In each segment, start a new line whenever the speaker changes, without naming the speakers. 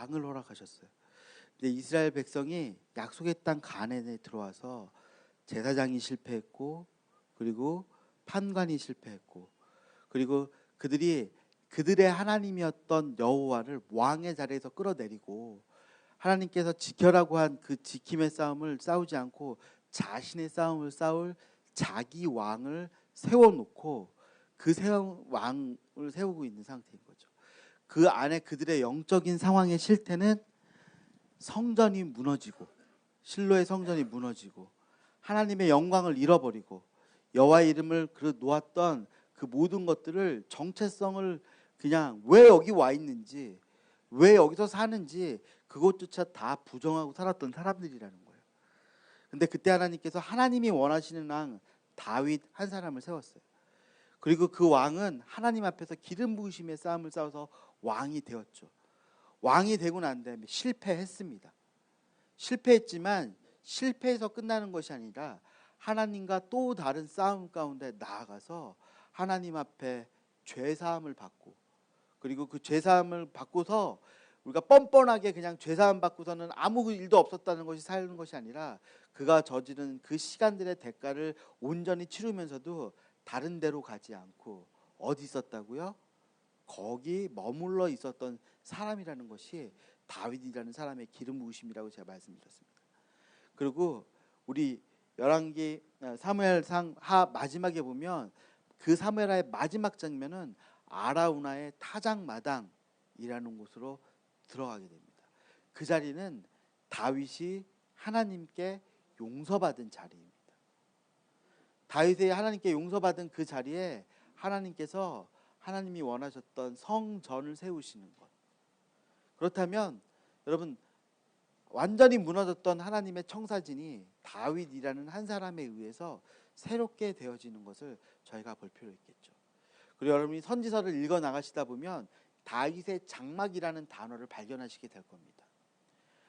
왕을 허락하셨어요. 근데 이스라엘 백성이 약속의 땅 가나안에 들어와서 제사장이 실패했고, 그리고 판관이 실패했고, 그리고 그들이 그들의 하나님이었던 여호와를 왕의 자리에서 끌어내리고, 하나님께서 지켜라고 한 그 지킴의 싸움을 싸우지 않고 자신의 싸움을 싸울 자기 왕을 세워놓고 그 왕을 세우고 있는 상태인 거죠. 그 안에 그들의 영적인 상황의 실태는 성전이 무너지고, 실로의 성전이 무너지고, 하나님의 영광을 잃어버리고, 여호와의 이름을 놓았던 그 모든 것들을, 정체성을 그냥 왜 여기 와 있는지, 왜 여기서 사는지 그것조차 다 부정하고 살았던 사람들이라는 거예요. 근데 그때 하나님께서 하나님이 원하시는 왕 다윗 한 사람을 세웠어요. 그리고 그 왕은 하나님 앞에서 기름 부으심의 싸움을 싸워서 왕이 되었죠. 왕이 되고 난 다음에 실패했습니다. 실패했지만 실패해서 끝나는 것이 아니라 하나님과 또 다른 싸움 가운데 나아가서 하나님 앞에 죄사함을 받고, 그리고 그 죄사함을 받고서 우리가 뻔뻔하게 그냥 죄사함 받고서는 아무 일도 없었다는 것이 사는 것이 아니라, 그가 저지른 그 시간들의 대가를 온전히 치르면서도 다른 데로 가지 않고 어디 있었다고요? 거기 머물러 있었던 사람이라는 것이 다윗이라는 사람의 기름 부으심이라고 제가 말씀드렸습니다. 그리고 우리 열왕기 사무엘상 하 마지막에 보면 그 사무엘하의 마지막 장면은 아라우나의 타작마당이라는 곳으로 들어가게 됩니다. 그 자리는 다윗이 하나님께 용서받은 자리입니다. 다윗이 하나님께 용서받은 그 자리에 하나님께서 하나님이 원하셨던 성전을 세우시는 것. 그렇다면 여러분, 완전히 무너졌던 하나님의 청사진이 다윗이라는 한 사람에 의해서 새롭게 되어지는 것을 저희가 볼 필요 있겠죠. 그리고 여러분이 선지서를 읽어 나가시다 보면 다윗의 장막이라는 단어를 발견하시게 될 겁니다.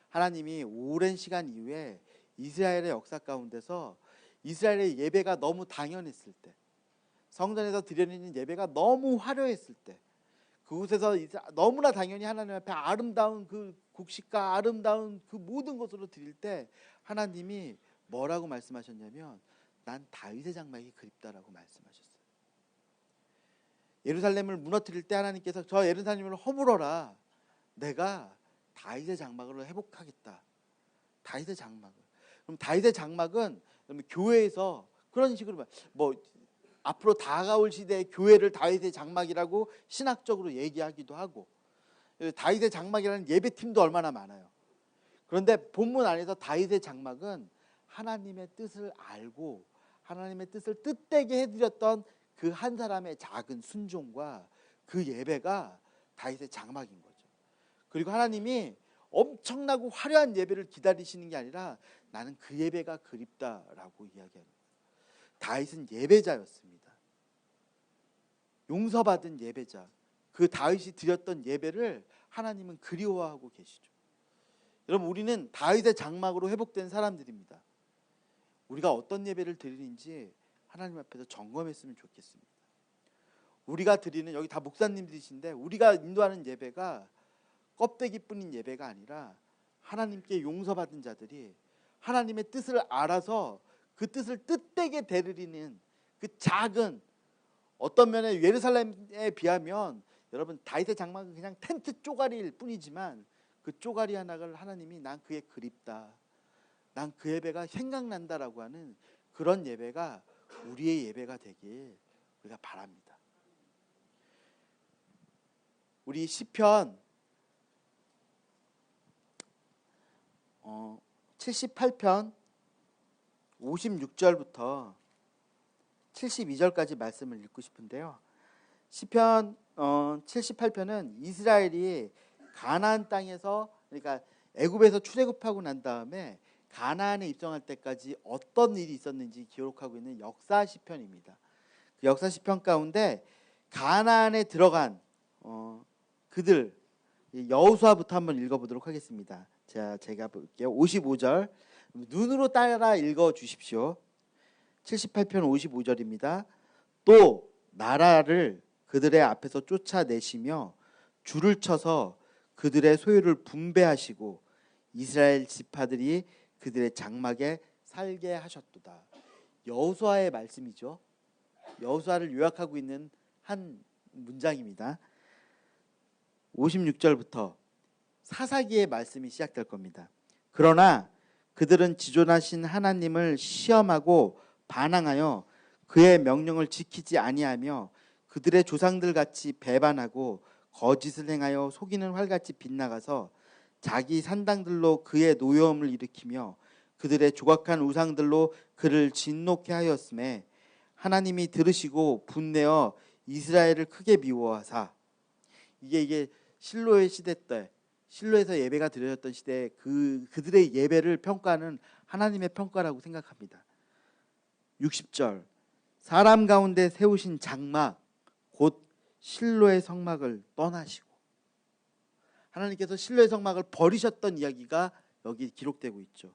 하나님이 오랜 시간 이후에 이스라엘의 역사 가운데서 이스라엘의 예배가 너무 당연했을 때, 성전에서 드려지는 예배가 너무 화려했을 때, 그곳에서 너무나 당연히 하나님 앞에 아름다운 그 곡식과 아름다운 그 모든 것으로 드릴 때 하나님이 뭐라고 말씀하셨냐면, 난 다윗의 장막이 그립다라고 말씀하셨어요. 예루살렘을 무너뜨릴 때 하나님께서 저 예루살렘을 허물어라, 내가 다윗의 장막으로 회복하겠다. 다윗의 장막을. 그럼 다윗의 장막은 교회에서 그런 식으로 뭐 앞으로 다가올 시대의 교회를 다윗의 장막이라고 신학적으로 얘기하기도 하고, 다윗의 장막이라는 예배팀도 얼마나 많아요. 그런데 본문 안에서 다윗의 장막은 하나님의 뜻을 알고 하나님의 뜻을 뜻되게 해드렸던 그 한 사람의 작은 순종과 그 예배가 다윗의 장막인 거죠. 그리고 하나님이 엄청나고 화려한 예배를 기다리시는 게 아니라 나는 그 예배가 그립다라고 이야기합니다. 다윗은 예배자였습니다. 용서받은 예배자. 그 다윗이 드렸던 예배를 하나님은 그리워하고 계시죠. 여러분, 우리는 다윗의 장막으로 회복된 사람들입니다. 우리가 어떤 예배를 드리는지 하나님 앞에서 점검했으면 좋겠습니다. 우리가 드리는, 여기 다 목사님들이신데 우리가 인도하는 예배가 껍데기뿐인 예배가 아니라 하나님께 용서받은 자들이 하나님의 뜻을 알아서 그 뜻을 뜻되게 되리는 그 작은, 어떤 면에 예루살렘에 비하면 여러분 다윗의 장막은 그냥 텐트 쪼가리일 뿐이지만 그 쪼가리 하나를 하나님이 난 그게 그립다, 난 그 예배가 생각난다라고 하는 그런 예배가 우리의 예배가 되길 우리가 바랍니다. 우리 시편 78편 56절부터 72절까지 말씀을 읽고 싶은데요. 시편 78편은 이스라엘이 가나안 땅에서, 그러니까 애굽에서 출애굽하고 난 다음에 가나안에 입성할 때까지 어떤 일이 있었는지 기록하고 있는 역사 시편입니다. 그 역사 시편 가운데 가나안에 들어간 그들, 여호수아부터 한번 읽어보도록 하겠습니다. 제가 볼게요. 55절 눈으로 따라 읽어 주십시오. 78편 55절입니다. 또 나라를 그들의 앞에서 쫓아내시며 줄을 쳐서 그들의 소유를 분배하시고 이스라엘 지파들이 그들의 장막에 살게 하셨도다. 여호수아의 말씀이죠. 여호수아를 요약하고 있는 한 문장입니다. 56절부터 사사기의 말씀이 시작될 겁니다. 그러나 그들은 지존하신 하나님을 시험하고 반항하여 그의 명령을 지키지 아니하며 그들의 조상들 같이 배반하고 거짓을 행하여 속이는 활같이 빗나가서 자기 산당들로 그의 노여움을 일으키며 그들의 조각한 우상들로 그를 진노케 하였음에 하나님이 들으시고 분내어 이스라엘을 크게 미워하사, 이게 실로의 시대 때, 실로에서 예배가 드려졌던 시대에 그들의 예배를 평가하는 하나님의 평가라고 생각합니다. 60절, 사람 가운데 세우신 장막 곧 실로의 성막을 떠나시고, 하나님께서 실로의 성막을 버리셨던 이야기가 여기 기록되고 있죠.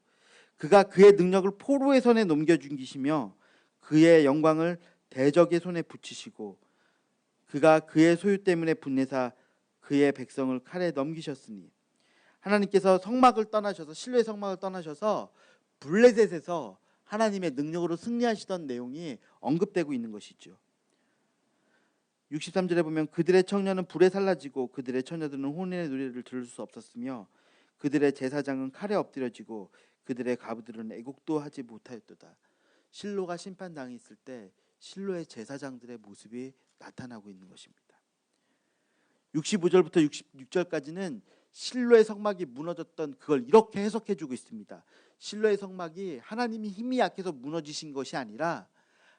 그가 그의 능력을 포로의 손에 넘겨주시며 그의 영광을 대적의 손에 붙이시고 그가 그의 소유 때문에 분내사 그의 백성을 칼에 넘기셨으니, 하나님께서 성막을 떠나셔서, 실로의 성막을 떠나셔서 블레셋에서 하나님의 능력으로 승리하시던 내용이 언급되고 있는 것이죠. 63절에 보면 그들의 청년은 불에 살라지고 그들의 처녀들은 혼인의 노래를 들을 수 없었으며 그들의 제사장은 칼에 엎드려지고 그들의 과부들은 애국도 하지 못하였도다. 실로가 심판당했을 때 실로의 제사장들의 모습이 나타나고 있는 것입니다. 65절부터 66절까지는 실로의 성막이 무너졌던 그걸 이렇게 해석해주고 있습니다. 실로의 성막이 하나님이 힘이 약해서 무너지신 것이 아니라,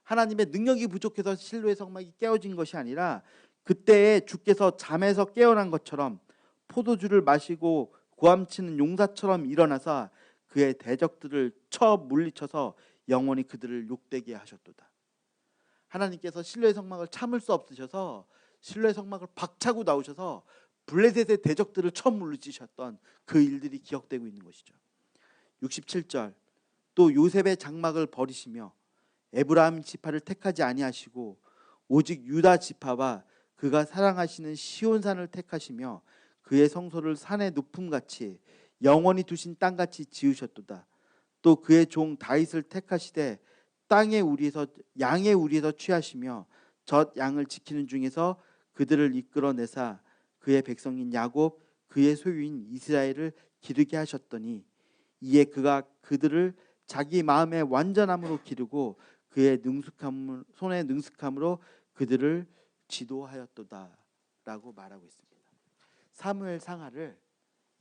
하나님의 능력이 부족해서 실로의 성막이 깨어진 것이 아니라, 그때에 주께서 잠에서 깨어난 것처럼 포도주를 마시고 고함치는 용사처럼 일어나서 그의 대적들을 쳐 물리쳐서 영원히 그들을 욕되게 하셨도다. 하나님께서 실로의 성막을 참을 수 없으셔서 실로의 성막을 박차고 나오셔서 블레셋의 대적들을 쳐 물리치셨던 그 일들이 기억되고 있는 것이죠. 67절, 또 요셉의 장막을 버리시며 에브라임 지파를 택하지 아니하시고 오직 유다 지파와 그가 사랑하시는 시온산을 택하시며 그의 성소를 산의 높음같이 영원히 두신 땅같이 지으셨도다. 또 그의 종 다윗을 택하시되 땅의 우리에서 양의 우리에서 취하시며 젖 양을 지키는 중에서 그들을 이끌어내사 그의 백성인 야곱 그의 소유인 이스라엘을 기르게 하셨더니, 이에 그가 그들을 자기 마음의 완전함으로 기르고 그의 손의 능숙함으로 그들을 지도하였도다 라고 말하고 있습니다. 사무엘 상하를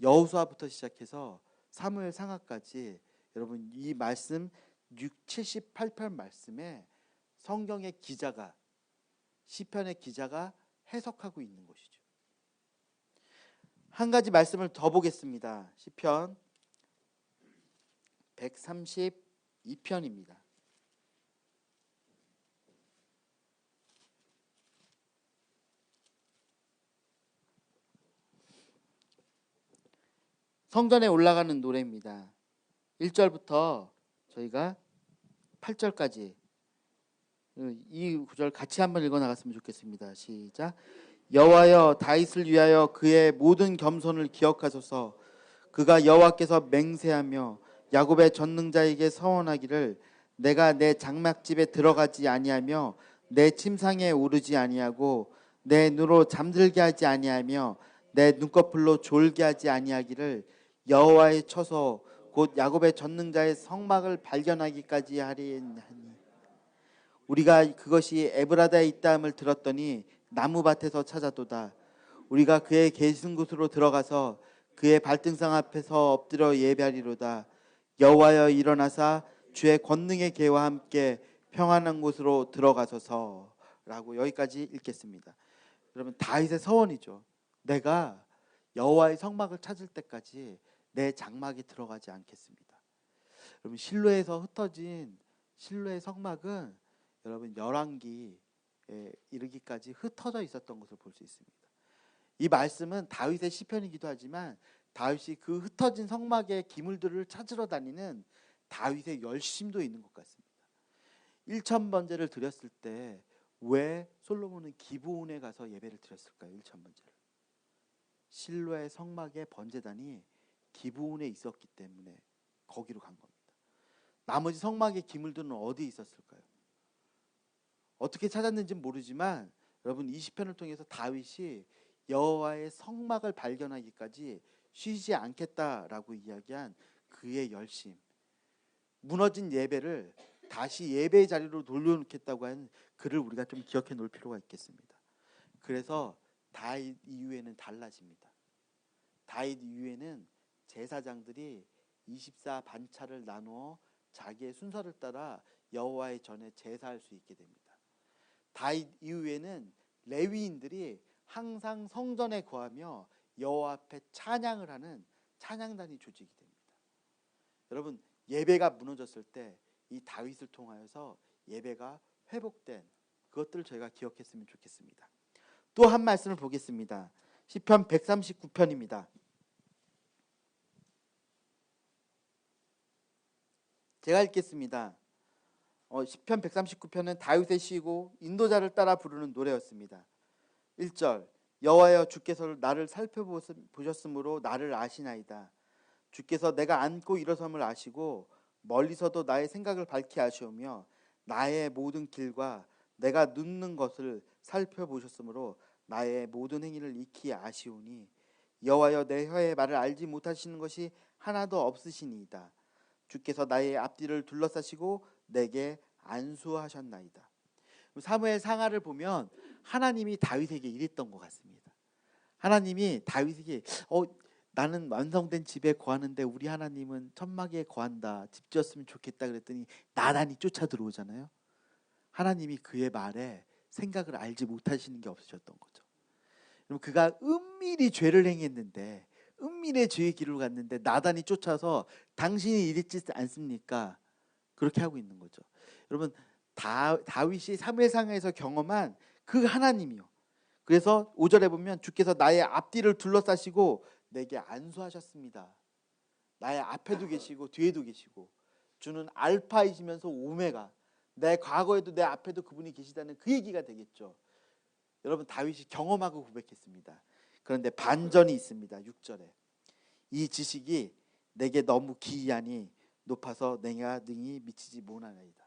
여호수아부터 시작해서 사무엘 상하까지, 여러분 이 말씀 78편 말씀에 성경의 기자가, 시편의 기자가 해석하고 있는 것이죠. 한 가지 말씀을 더 보겠습니다. 시편 132편입니다. 성전에 올라가는 노래입니다. 1절부터 저희가 8절까지 이 구절 같이 한번 읽어 나갔으면 좋겠습니다. 시작. 여호와여, 다윗을 위하여 그의 모든 겸손을 기억하소서. 그가 여호와께서 맹세하며 야곱의 전능자에게 서원하기를, 내가 내 장막집에 들어가지 아니하며 내 침상에 오르지 아니하고 내 눈으로 잠들게 하지 아니하며 내 눈꺼풀로 졸게 하지 아니하기를 여호와의 처소 곧 야곱의 전능자의 성막을 발견하기까지 하리니, 우리가 그것이 에브라다에 있다함을 들었더니 나무밭에서 찾아도다. 우리가 그의 계신 곳으로 들어가서 그의 발등상 앞에서 엎드려 예배하리로다. 여호와여, 일어나사 주의 권능의 계와 함께 평안한 곳으로 들어가소서. 라고 여기까지 읽겠습니다. 여러분, 다윗의 서원이죠. 내가 여호와의 성막을 찾을 때까지 내 장막에 들어가지 않겠습니다. 여러분, 실로에서 흩어진 실로의 성막은 여러분 열왕기에 이르기까지 흩어져 있었던 것을 볼 수 있습니다. 이 말씀은 다윗의 시편이기도 하지만 다윗이 그 흩어진 성막의 기물들을 찾으러 다니는 다윗의 열심도 있는 것 같습니다. 1,000번제를 드렸을 때 왜 솔로몬은 기브온에 가서 예배를 드렸을까요? 1,000번제를 실로의 성막의 번제단이 기브온에 있었기 때문에 거기로 간 겁니다. 나머지 성막의 기물들은 어디에 있었을까요? 어떻게 찾았는지는 모르지만 여러분, 이 시편을 통해서 다윗이 여호와의 성막을 발견하기까지 쉬지 않겠다라고 이야기한 그의 열심, 무너진 예배를 다시 예배의 자리로 돌려놓겠다고 하는 그를 우리가 좀 기억해 놓을 필요가 있겠습니다. 그래서 다윗 이후에는 달라집니다. 다윗 이후에는 제사장들이 24 반차를 나누어 자기의 순서를 따라 여호와의 전에 제사할 수 있게 됩니다. 다윗 이후에는 레위인들이 항상 성전에 거하며 여호와 앞에 찬양을 하는 찬양단이 조직이 됩니다. 여러분, 예배가 무너졌을 때 이 다윗을 통하여서 예배가 회복된 그것들을 저희가 기억했으면 좋겠습니다. 또 한 말씀을 보겠습니다. 시편 139편입니다. 제가 읽겠습니다. 시편 139편은 다윗의 시고 인도자를 따라 부르는 노래였습니다. 1절, 여호와여 주께서 나를 살펴보셨으므로 나를 아시나이다. 주께서 내가 앉고 일어섬을 아시고 멀리서도 나의 생각을 밝히 아시오며 나의 모든 길과 내가 눕는 것을 살펴보셨으므로 나의 모든 행위를 익히 아시오니 여호와여 내 혀의 말을 알지 못하시는 것이 하나도 없으시니이다. 주께서 나의 앞뒤를 둘러싸시고 내게 안수하셨나이다. 사무엘 상하를 보면 하나님이 다윗에게 이랬던 것 같습니다. 하나님이 다윗에게 나는 완성된 집에 거하는데 우리 하나님은 천막에 거한다, 집 지었으면 좋겠다 그랬더니 나란히 쫓아 들어오잖아요. 하나님이 그의 말에 생각을 알지 못하시는 게 없으셨던 거죠. 그럼 그가 은밀히 죄를 행했는데, 은밀히 죄의 길을 갔는데 나단이 쫓아서 당신이 이랬지 않습니까? 그렇게 하고 있는 거죠. 여러분, 다윗이 사무엘상에서 경험한 그 하나님이요. 그래서 5절에 보면 주께서 나의 앞뒤를 둘러싸시고 내게 안수하셨습니다. 나의 앞에도 계시고 뒤에도 계시고 주는 알파이시면서 오메가, 내 과거에도 내 앞에도 그분이 계시다는 그 얘기가 되겠죠. 여러분, 다윗이 경험하고 고백했습니다. 그런데 반전이 있습니다. 6절에 이 지식이 내게 너무 기이하니 높아서 내가 능히 미치지 못하나이다.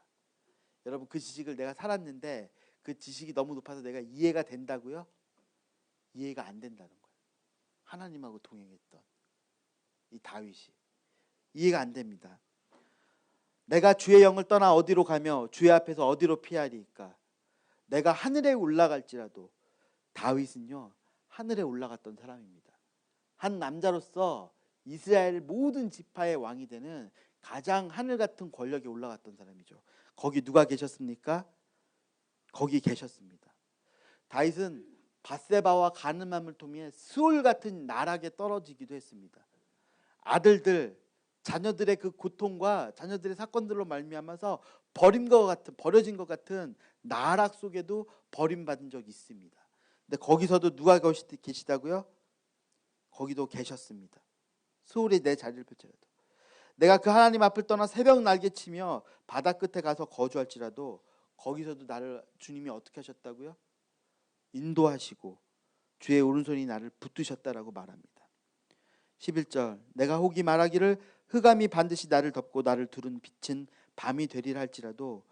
여러분, 그 지식을 내가 살았는데 그 지식이 너무 높아서 내가 이해가 된다고요? 이해가 안 된다는 거예요. 하나님하고 동행했던 이 다윗이 이해가 안 됩니다. 내가 주의 영을 떠나 어디로 가며 주의 앞에서 어디로 피하리까? 내가 하늘에 올라갈지라도, 다윗은요 하늘에 올라갔던 사람입니다. 한 남자로서 이스라엘 모든 지파의 왕이 되는 가장 하늘 같은 권력에 올라갔던 사람이죠. 거기 누가 계셨습니까? 거기 계셨습니다. 다윗은 밧세바와 가늠함을 통해 스올 같은 나락에 떨어지기도 했습니다. 아들들, 자녀들의 그 고통과 자녀들의 사건들로 말미암아서 버려진 것 같은 나락 속에도 버림받은 적이 있습니다. 근데 거기서도 누가 계시다고요? 거기도 계셨습니다. 스올에 내 자리를 펼쳐라도, 내가 그 하나님 앞을 떠나 새벽 날개치며 바다 끝에 가서 거주할지라도 거기서도 나를 주님이 어떻게 하셨다고요? 인도하시고 주의 오른손이 나를 붙드셨다라고 말합니다. 11절, 내가 혹이 말하기를 흑암이 반드시 나를 덮고 나를 두른 빛은 밤이 되리라 할지라도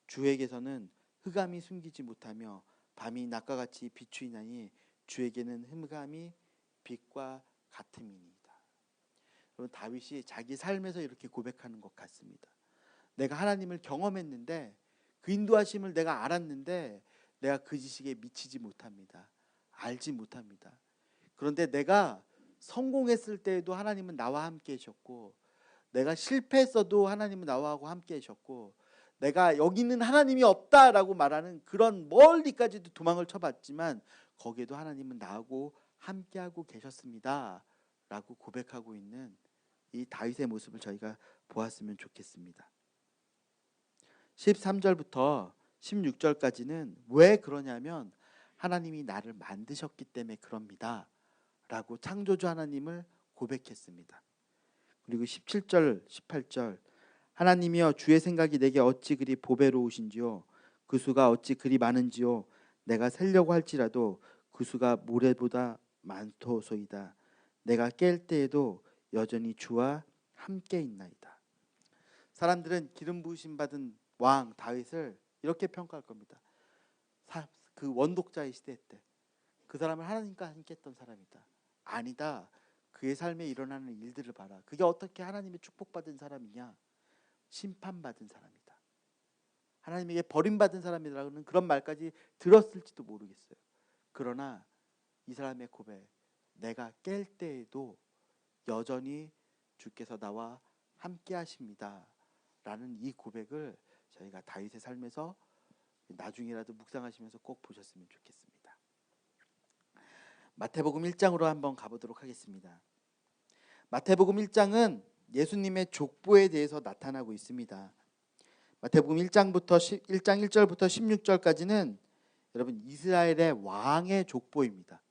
주에게서는 흑암이 숨기지 못하며 밤이 낮과 같이 비추이나니 주에게는 흑암이 빛과 같음이니이다. 여러분, 다윗이 자기 삶에서 이렇게 고백하는 것 같습니다. 내가 하나님을 경험했는데, 그 인도하심을 내가 알았는데 내가 그 지식에 미치지 못합니다. 알지 못합니다. 그런데 내가 성공했을 때에도 하나님은 나와 함께 하셨고, 내가 실패했어도 하나님은 나와 함께 하셨고, 내가 여기는 하나님이 없다라고 말하는 그런 멀리까지도 도망을 쳐봤지만 거기에도 하나님은 나하고 함께하고 계셨습니다 라고 고백하고 있는 이 다윗의 모습을 저희가 보았으면 좋겠습니다. 13절부터 16절까지는 왜 그러냐면 하나님이 나를 만드셨기 때문에 그럽니다 라고 창조주 하나님을 고백했습니다. 그리고 17절 18절, 하나님이여 주의 생각이 내게 어찌 그리 보배로우신지요, 그 수가 어찌 그리 많은지요, 내가 세려고 할지라도 그 수가 모래보다 많도소이다. 내가 깰 때에도 여전히 주와 함께 있나이다. 사람들은 기름 부으심 받은 왕 다윗을 이렇게 평가할 겁니다. 그 원독자의 시대 때 그 사람은 하나님과 함께 했던 사람이다. 아니다. 그의 삶에 일어나는 일들을 봐라. 그게 어떻게 하나님의 축복받은 사람이냐? 심판받은 사람이다. 하나님에게 버림받은 사람이라는 그런 말까지 들었을지도 모르겠어요. 그러나 이 사람의 고백, 내가 깰 때에도 여전히 주께서 나와 함께 하십니다 라는 이 고백을 저희가 다윗의 삶에서 나중이라도 묵상하시면서 꼭 보셨으면 좋겠습니다. 마태복음 1장으로 한번 가보도록 하겠습니다. 마태복음 1장은 예수님의 족보에 대해서 나타나고 있습니다. 마태복음 1장 1절부터 16절까지는 여러분 이스라엘의 왕의 족보입니다.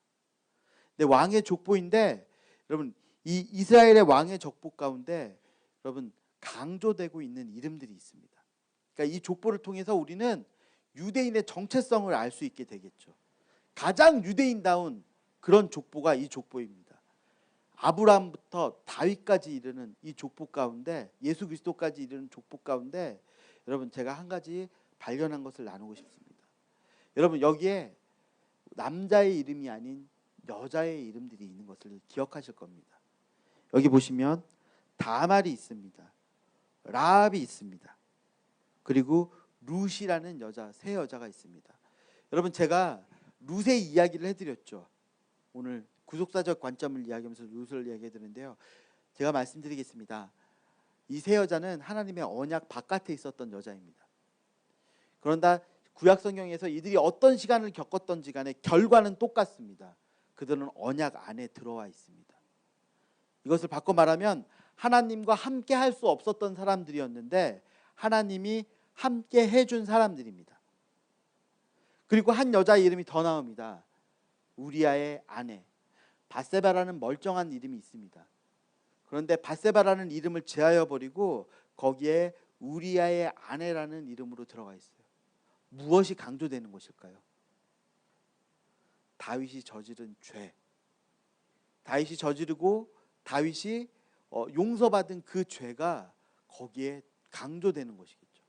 근데 왕의 족보인데 여러분 이 이스라엘의 왕의 족보 가운데 여러분 강조되고 있는 이름들이 있습니다. 그러니까 이 족보를 통해서 우리는 유대인의 정체성을 알 수 있게 되겠죠. 가장 유대인다운 그런 족보가 이 족보입니다. 아브라함부터 다윗까지 이르는 이 족보 가운데 예수 그리스도까지 이르는 족보 가운데 여러분 제가 한 가지 발견한 것을 나누고 싶습니다. 여러분 여기에 남자의 이름이 아닌 여자의 이름들이 있는 것을 기억하실 겁니다. 여기 보시면 다말이 있습니다. 라합이 있습니다. 그리고 룻이라는 여자, 세 여자가 있습니다. 여러분 제가 룻의 이야기를 해드렸죠. 오늘 구속사적 관점을 이야기하면서 룻을 이야기해드렸는데요. 제가 말씀드리겠습니다. 이 세 여자는 하나님의 언약 바깥에 있었던 여자입니다. 그런데 구약 성경에서 이들이 어떤 시간을 겪었던지 간에 결과는 똑같습니다. 그들은 언약 안에 들어와 있습니다. 이것을 바꿔 말하면 하나님과 함께 할 수 없었던 사람들이었는데 하나님이 함께 해준 사람들입니다. 그리고 한 여자의 이름이 더 나옵니다. 우리아의 아내 밧세바라는 멀쩡한 이름이 있습니다. 그런데 밧세바라는 이름을 제하여 버리고 거기에 우리아의 아내라는 이름으로 들어가 있어요. 무엇이 강조되는 것일까요? 다윗이 저지른 죄, 다윗이 저지르고 다윗이 용서받은 그 죄가 거기에 강조되는 것이겠죠.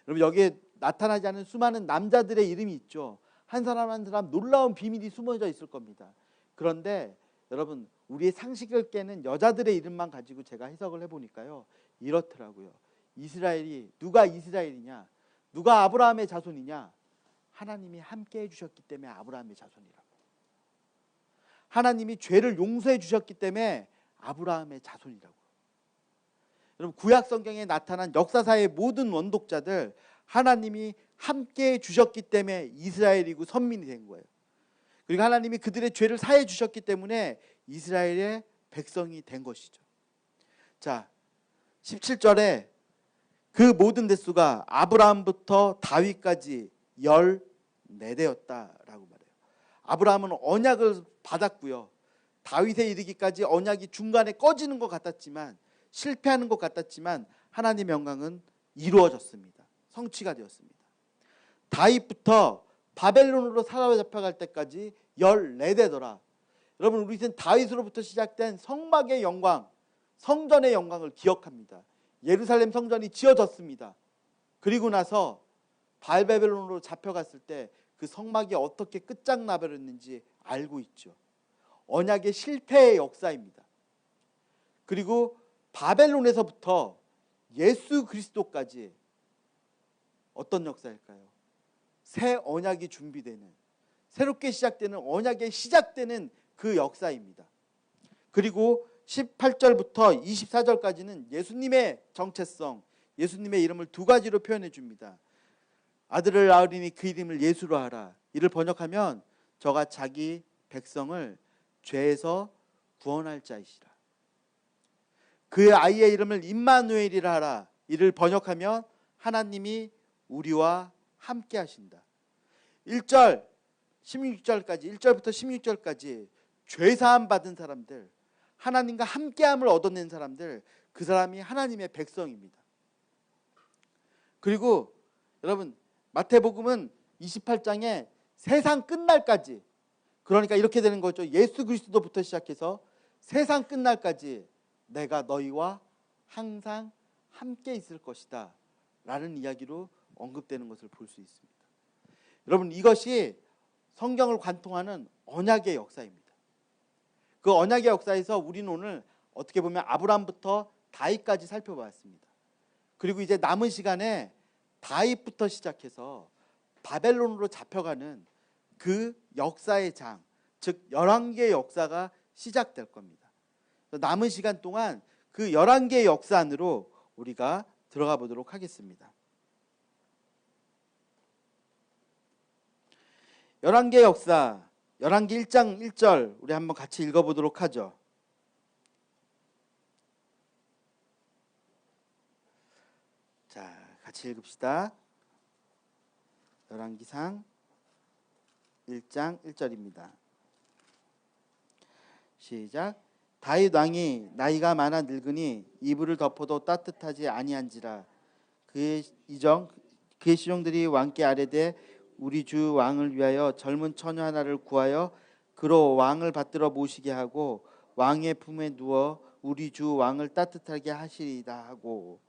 여러분 여기에 나타나지 않은 수많은 남자들의 이름이 있죠. 한 사람 한 사람 놀라운 비밀이 숨어져 있을 겁니다. 그런데 여러분 우리의 상식을 깨는 여자들의 이름만 가지고 제가 해석을 해보니까요 이렇더라고요. 이스라엘이 누가 이스라엘이냐, 누가 아브라함의 자손이냐, 하나님이 함께 해주셨기 때문에 아브라함의 자손이라고. 하나님이 죄를 용서해 주셨기 때문에 아브라함의 자손이라고. 여러분 구약 성경에 나타난 역사사의 모든 원독자들 하나님이 함께 주셨기 때문에 이스라엘이고 선민이 된 거예요. 그리고 하나님이 그들의 죄를 사해 주셨기 때문에 이스라엘의 백성이 된 것이죠. 자, 17절에 그 모든 대수가 아브라함부터 다윗까지 14대였다라고 말해요. 아브라함은 언약을 받았고요. 다윗에 이르기까지 언약이 중간에 꺼지는 것 같았지만 실패하는 것 같았지만 하나님의 영광은 이루어졌습니다. 성취가 되었습니다. 다윗부터 바벨론으로 사로잡혀갈 때까지 14대더라. 여러분 우리는 다윗으로부터 시작된 성막의 영광, 성전의 영광을 기억합니다. 예루살렘 성전이 지어졌습니다. 그리고 나서 바벨론으로 잡혀갔을 때 그 성막이 어떻게 끝장나버렸는지 알고 있죠. 언약의 실패의 역사입니다. 그리고 바벨론에서부터 예수 그리스도까지 어떤 역사일까요? 새 언약이 준비되는, 새롭게 시작되는 언약의 시작되는 그 역사입니다. 그리고 18절부터 24절까지는 예수님의 정체성, 예수님의 이름을 두 가지로 표현해 줍니다. 아들을 낳으리니 그 이름을 예수로 하라. 이를 번역하면 저가 자기 백성을 죄에서 구원할 자이시라. 그 아이의 이름을 임마누엘이라 하라. 이를 번역하면 하나님이 우리와 함께 하신다. 1절 16절까지 1절부터 16절까지 죄사함 받은 사람들, 하나님과 함께함을 얻어낸 사람들, 그 사람이 하나님의 백성입니다. 그리고 여러분 마태복음은 28장에 세상 끝날까지 그러니까 이렇게 되는 거죠. 예수 그리스도부터 시작해서 세상 끝날까지 내가 너희와 항상 함께 있을 것이다 라는 이야기로 언급되는 것을 볼 수 있습니다. 여러분, 이것이 성경을 관통하는 언약의 역사입니다. 그 언약의 역사에서 우리는 오늘 어떻게 보면 아브라함부터 다윗까지 살펴봤습니다. 그리고 이제 남은 시간에 다윗부터 시작해서 바벨론으로 잡혀가는 그 역사의 장, 즉 열왕기의 역사가 시작될 겁니다. 남은 시간 동안 그 열왕기의 역사 안으로 우리가 들어가 보도록 하겠습니다. 열왕기의 역사, 열왕기 1장 1절 우리 한번 같이 읽어보도록 하죠. 자, 같이 읽읍시다. 열왕기상 1장 1절입니다. 시작. 다윗 왕이 나이가 많아 늙으니 이불을 덮어도 따뜻하지 아니한지라. 그의 시종들이 왕께 아뢰되 우리 주 왕을 위하여 젊은 처녀 하나를 구하여 그로 왕을 받들어 모시게 하고 왕의 품에 누워 우리 주 왕을 따뜻하게 하시리이다 하고.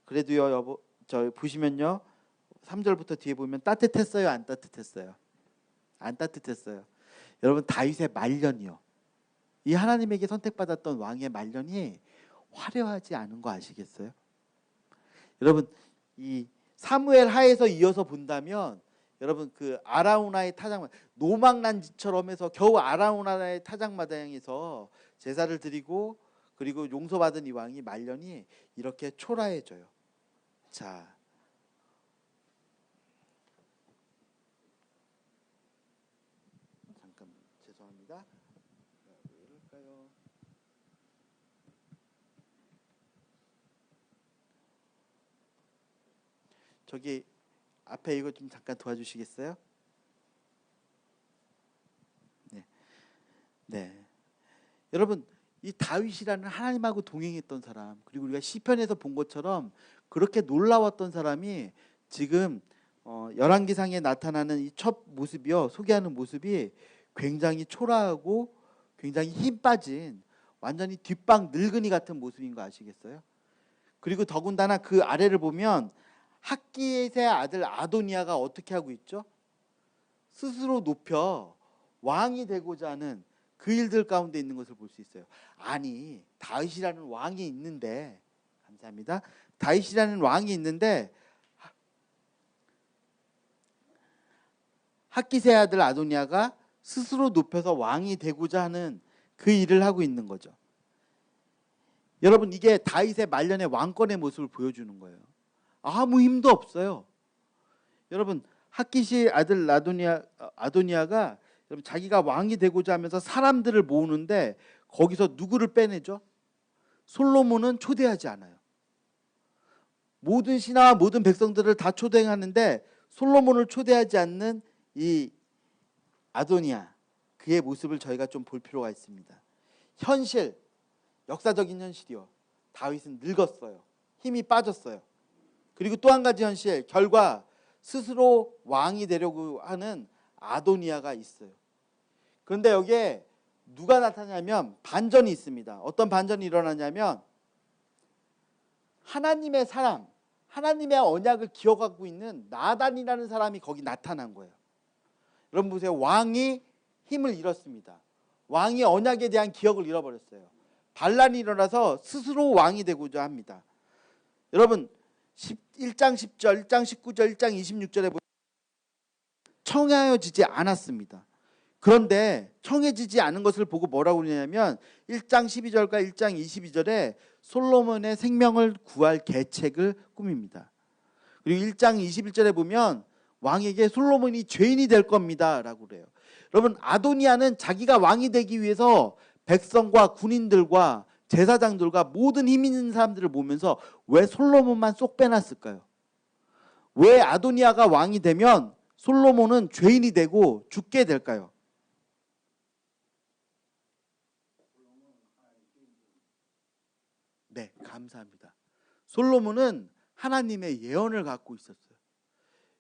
그래도요, 여보, 저 보시면요, 3절부터 뒤에 보면 따뜻했어요, 안 따뜻했어요? 안 따뜻했어요. 여러분, 다윗의 말년이요, 이 하나님에게 선택받았던 왕의 말년이 화려하지 않은 거 아시겠어요? 여러분, 이 사무엘 하에서 이어서 본다면 여러분, 그 아라우나의 타작마당, 노망난지처럼 해서 겨우 아라우나의 타작마당에서 제사를 드리고 그리고 용서받은 이 왕이 말년이 이렇게 초라해져요. 자, 잠깐 죄송합니다. 왜 이럴까요? 저기 앞에 이거 좀 잠깐 도와주시겠어요? 네. 여러분, 이 다윗이라는 하나님하고 동행했던 사람, 그리고 우리가 시편에서 본 것처럼 그렇게 놀라웠던 사람이 지금 열왕기상에 나타나는 이 첫 모습이요, 소개하는 모습이 굉장히 초라하고 굉장히 힘 빠진 완전히 뒷방 늙은이 같은 모습인 거 아시겠어요? 그리고 더군다나 그 아래를 보면 학기의 아들 아도니아가 어떻게 하고 있죠? 스스로 높여 왕이 되고자 하는 그 일들 가운데 있는 것을 볼 수 있어요. 아니, 다윗이라는 왕이 있는데, 감사합니다. 다윗이라는 왕이 있는데 학기세의 아들 아도니아가 스스로 높여서 왕이 되고자 하는 그 일을 하고 있는 거죠. 여러분, 이게 다윗의 말년의 왕권의 모습을 보여주는 거예요. 아무 힘도 없어요. 여러분, 학기시의 아들 아도니아가 여러분, 자기가 왕이 되고자 하면서 사람들을 모으는데 거기서 누구를 빼내죠? 솔로몬은 초대하지 않아요. 모든 신하와 모든 백성들을 다 초대하는데 솔로몬을 초대하지 않는 이 아도니아, 그의 모습을 저희가 좀 볼 필요가 있습니다. 현실, 역사적인 현실이요, 다윗은 늙었어요. 힘이 빠졌어요. 그리고 또 한 가지 현실, 결과 스스로 왕이 되려고 하는 아도니아가 있어요. 그런데 여기에 누가 나타나냐면 반전이 있습니다. 어떤 반전이 일어나냐면 하나님의 사람, 하나님의 언약을 기억하고 있는 나단이라는 사람이 거기 나타난 거예요. 여러분 보세요. 왕이 힘을 잃었습니다. 왕이 언약에 대한 기억을 잃어버렸어요. 반란이 일어나서 스스로 왕이 되고자 합니다. 여러분 1장 10절, 1장 19절, 1장 26절에 보면 청하여지지 않았습니다. 그런데 청해지지 않은 것을 보고 뭐라고 그러냐면 1장 12절과 1장 22절에 솔로몬의 생명을 구할 계책을 꾸밉니다. 그리고 1장 21절에 보면 왕에게 솔로몬이 죄인이 될 겁니다 라고 그래요. 여러분, 아도니아는 자기가 왕이 되기 위해서 백성과 군인들과 제사장들과 모든 힘 있는 사람들을 모으면서 왜 솔로몬만 쏙 빼놨을까요? 왜 아도니아가 왕이 되면 솔로몬은 죄인이 되고 죽게 될까요? 네, 감사합니다. 솔로몬은 하나님의 예언을 갖고 있었어요.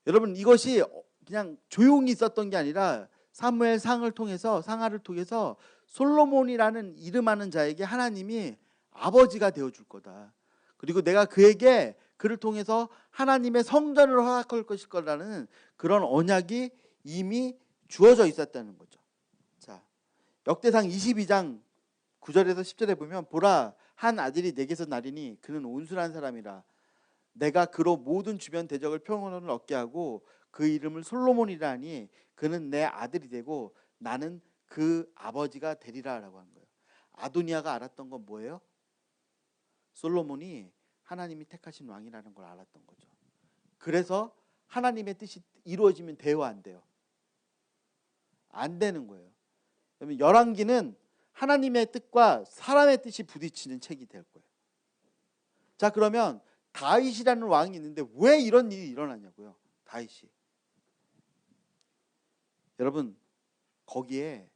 여러분, 이것이 그냥 조용히 있었던 게 아니라 사무엘 상하를 통해서 솔로몬이라는 이름하는 자에게 하나님이 아버지가 되어줄 거다. 그리고 내가 그를 통해서 하나님의 성전을 허락할 것일 거라는 그런 언약이 이미 주어져 있었다는 거죠. 자, 역대상 22장 9절에서 10절에 보면 보라 한 아들이 내게서 나리니 그는 온순한 사람이라 내가 그로 모든 주변 대적을 평온을 얻게 하고 그 이름을 솔로몬이라 하니 그는 내 아들이 되고 나는 그 아버지가 되리라 라고 한 거예요. 아도니아가 알았던 건 뭐예요? 솔로몬이 하나님이 택하신 왕이라는 걸 알았던 거죠. 그래서 하나님의 뜻이 이루어지면 돼요, 안 돼요? 안 되는 거예요. 그러면 열왕기는 하나님의 뜻과 사람의 뜻이 부딪히는 책이 될 거예요. 자, 그러면 다윗이라는 왕이 있는데 왜 이런 일이 일어나냐고요. 다윗이. 여러분, 거기에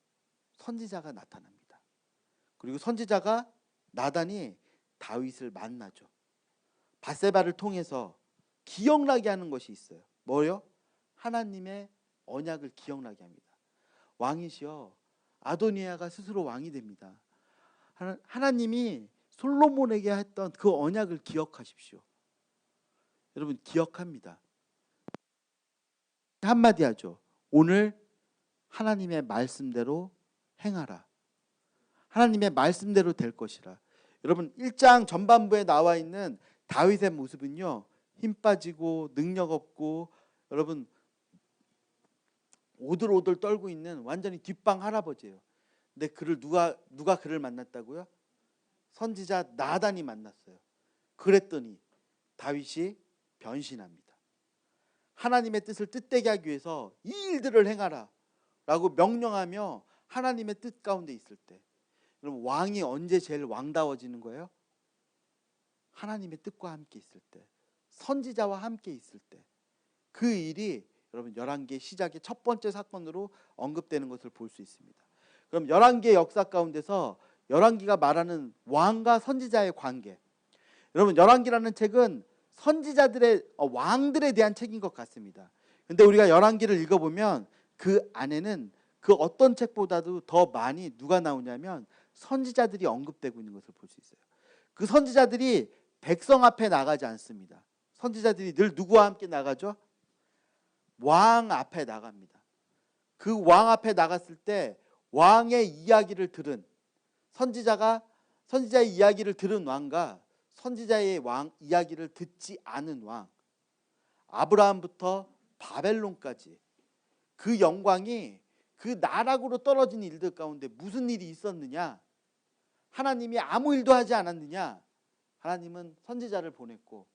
선지자가 나타납니다. 그리고 선지자가 나단이 다윗을 만나죠. 밧세바를 통해서 기억나게 하는 것이 있어요. 뭐요? 하나님의 언약을 기억나게 합니다. 왕이시여, 아도니아가 스스로 왕이 됩니다. 하나님이 솔로몬에게 했던 그 언약을 기억하십시오. 여러분, 기억합니다. 한마디 하죠. 오늘 하나님의 말씀대로 행하라. 하나님의 말씀대로 될 것이라. 여러분, 1장 전반부에 나와 있는 다윗의 모습은요, 힘 빠지고 능력 없고 여러분 오들오들 떨고 있는 완전히 뒷방 할아버지예요. 근데 누가 그를 만났다고요? 선지자 나단이 만났어요. 그랬더니 다윗이 변신합니다. 하나님의 뜻을 뜻되게 하기 위해서 이 일들을 행하라 라고 명령하며 하나님의 뜻 가운데 있을 때, 그럼 왕이 언제 제일 왕다워지는 거예요? 하나님의 뜻과 함께 있을 때, 선지자와 함께 있을 때. 그 일이 여러분 열왕기의 시작의 첫 번째 사건으로 언급되는 것을 볼 수 있습니다. 그럼 열왕기의 역사 가운데서 열왕기가 말하는 왕과 선지자의 관계, 여러분 열왕기라는 책은 선지자들의 왕들에 대한 책인 것 같습니다. 근데 우리가 열왕기를 읽어보면 그 안에는 그 어떤 책보다도 더 많이 누가 나오냐면 선지자들이 언급되고 있는 것을 볼 수 있어요. 그 선지자들이 백성 앞에 나가지 않습니다. 선지자들이 늘 누구와 함께 나가죠? 왕 앞에 나갑니다. 그 왕 앞에 나갔을 때 왕의 이야기를 들은 선지자의 이야기를 들은 왕과 선지자의 왕 이야기를 듣지 않은 왕, 아브라함부터 바벨론까지 그 영광이 그 나락으로 떨어진 일들 가운데 무슨 일이 있었느냐? 하나님이 아무 일도 하지 않았느냐? 하나님은 선지자를 보냈고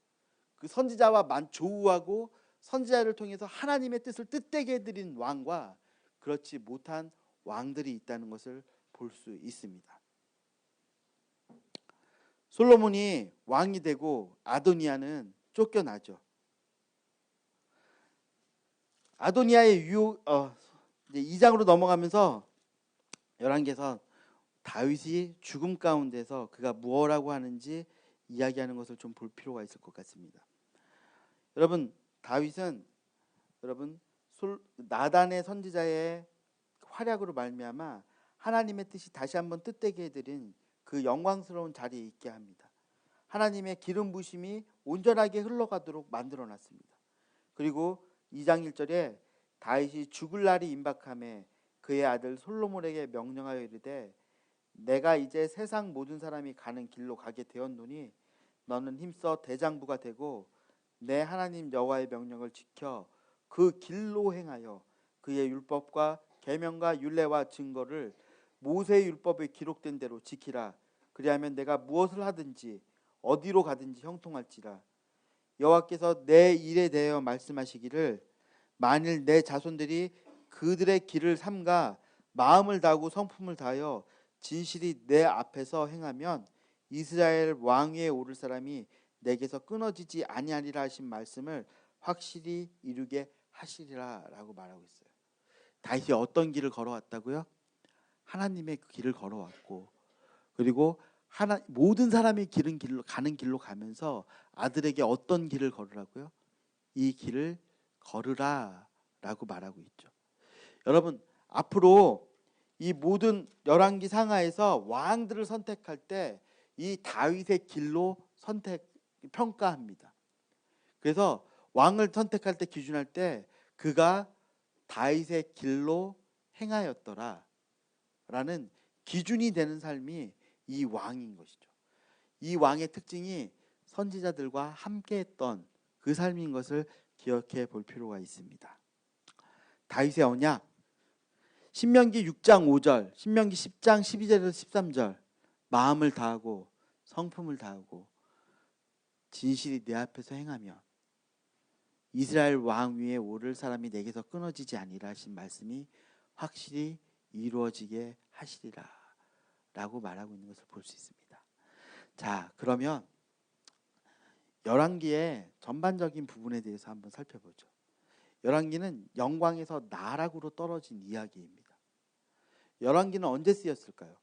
그 선지자와 조우하고 선지자를 통해서 하나님의 뜻을 뜻되게 해드린 왕과 그렇지 못한 왕들이 있다는 것을 볼 수 있습니다. 솔로몬이 왕이 되고 아도니아는 쫓겨나죠. 아도니아의 이제 2장으로 넘어가면서 열왕기에서 다윗이 죽음 가운데서 그가 무엇라고 하는지 이야기하는 것을 좀 볼 필요가 있을 것 같습니다. 여러분, 다윗은 나단의 선지자의 활약으로 말미암아 하나님의 뜻이 다시 한번 뜻되게 해드린 그 영광스러운 자리에 있게 합니다. 하나님의 기름 부심이 온전하게 흘러가도록 만들어놨습니다. 그리고 2장 1절에 다윗이 죽을 날이 임박함에 그의 아들 솔로몬에게 명령하여 이르되 내가 이제 세상 모든 사람이 가는 길로 가게 되었노니 너는 힘써 대장부가 되고 내 하나님 여호와의 명령을 지켜 그 길로 행하여 그의 율법과 계명과 율례와 증거를 모세의 율법에 기록된 대로 지키라. 그리하면 내가 무엇을 하든지 어디로 가든지 형통할지라. 여호와께서 내 일에 대하여 말씀하시기를 만일 내 자손들이 그들의 길을 삼가 마음을 다하고 성품을 다하여 진실이 내 앞에서 행하면 이스라엘 왕위에 오를 사람이 내게서 끊어지지 아니하리라 하신 말씀을 확실히 이루게 하시리라 라고 말하고 있어요. 다윗이 어떤 길을 걸어왔다고요? 하나님의 그 길을 걸어왔고, 그리고 모든 사람이 가는 길로 가면서 아들에게 어떤 길을 걸으라고요? 이 길을 걸으라 라고 말하고 있죠. 여러분, 앞으로 이 모든 열왕기 상하에서 왕들을 선택할 때 이 다윗의 길로 평가합니다. 그래서 왕을 선택할 때 기준할 때 그가 다윗의 길로 행하였더라 라는 기준이 되는 삶이 이 왕인 것이죠. 이 왕의 특징이 선지자들과 함께했던 그 삶인 것을 기억해 볼 필요가 있습니다. 다윗의 언약, 신명기 6장 5절, 신명기 10장 12절에서 13절, 마음을 다하고 성품을 다하고 진실이 내 앞에서 행하며 이스라엘 왕 위에 오를 사람이 내게서 끊어지지 아니라 하신 말씀이 확실히 이루어지게 하시리라 라고 말하고 있는 것을 볼 수 있습니다. 자, 그러면 열왕기의 전반적인 부분에 대해서 한번 살펴보죠. 열왕기는 영광에서 나락으로 떨어진 이야기입니다. 열왕기는 언제 쓰였을까요?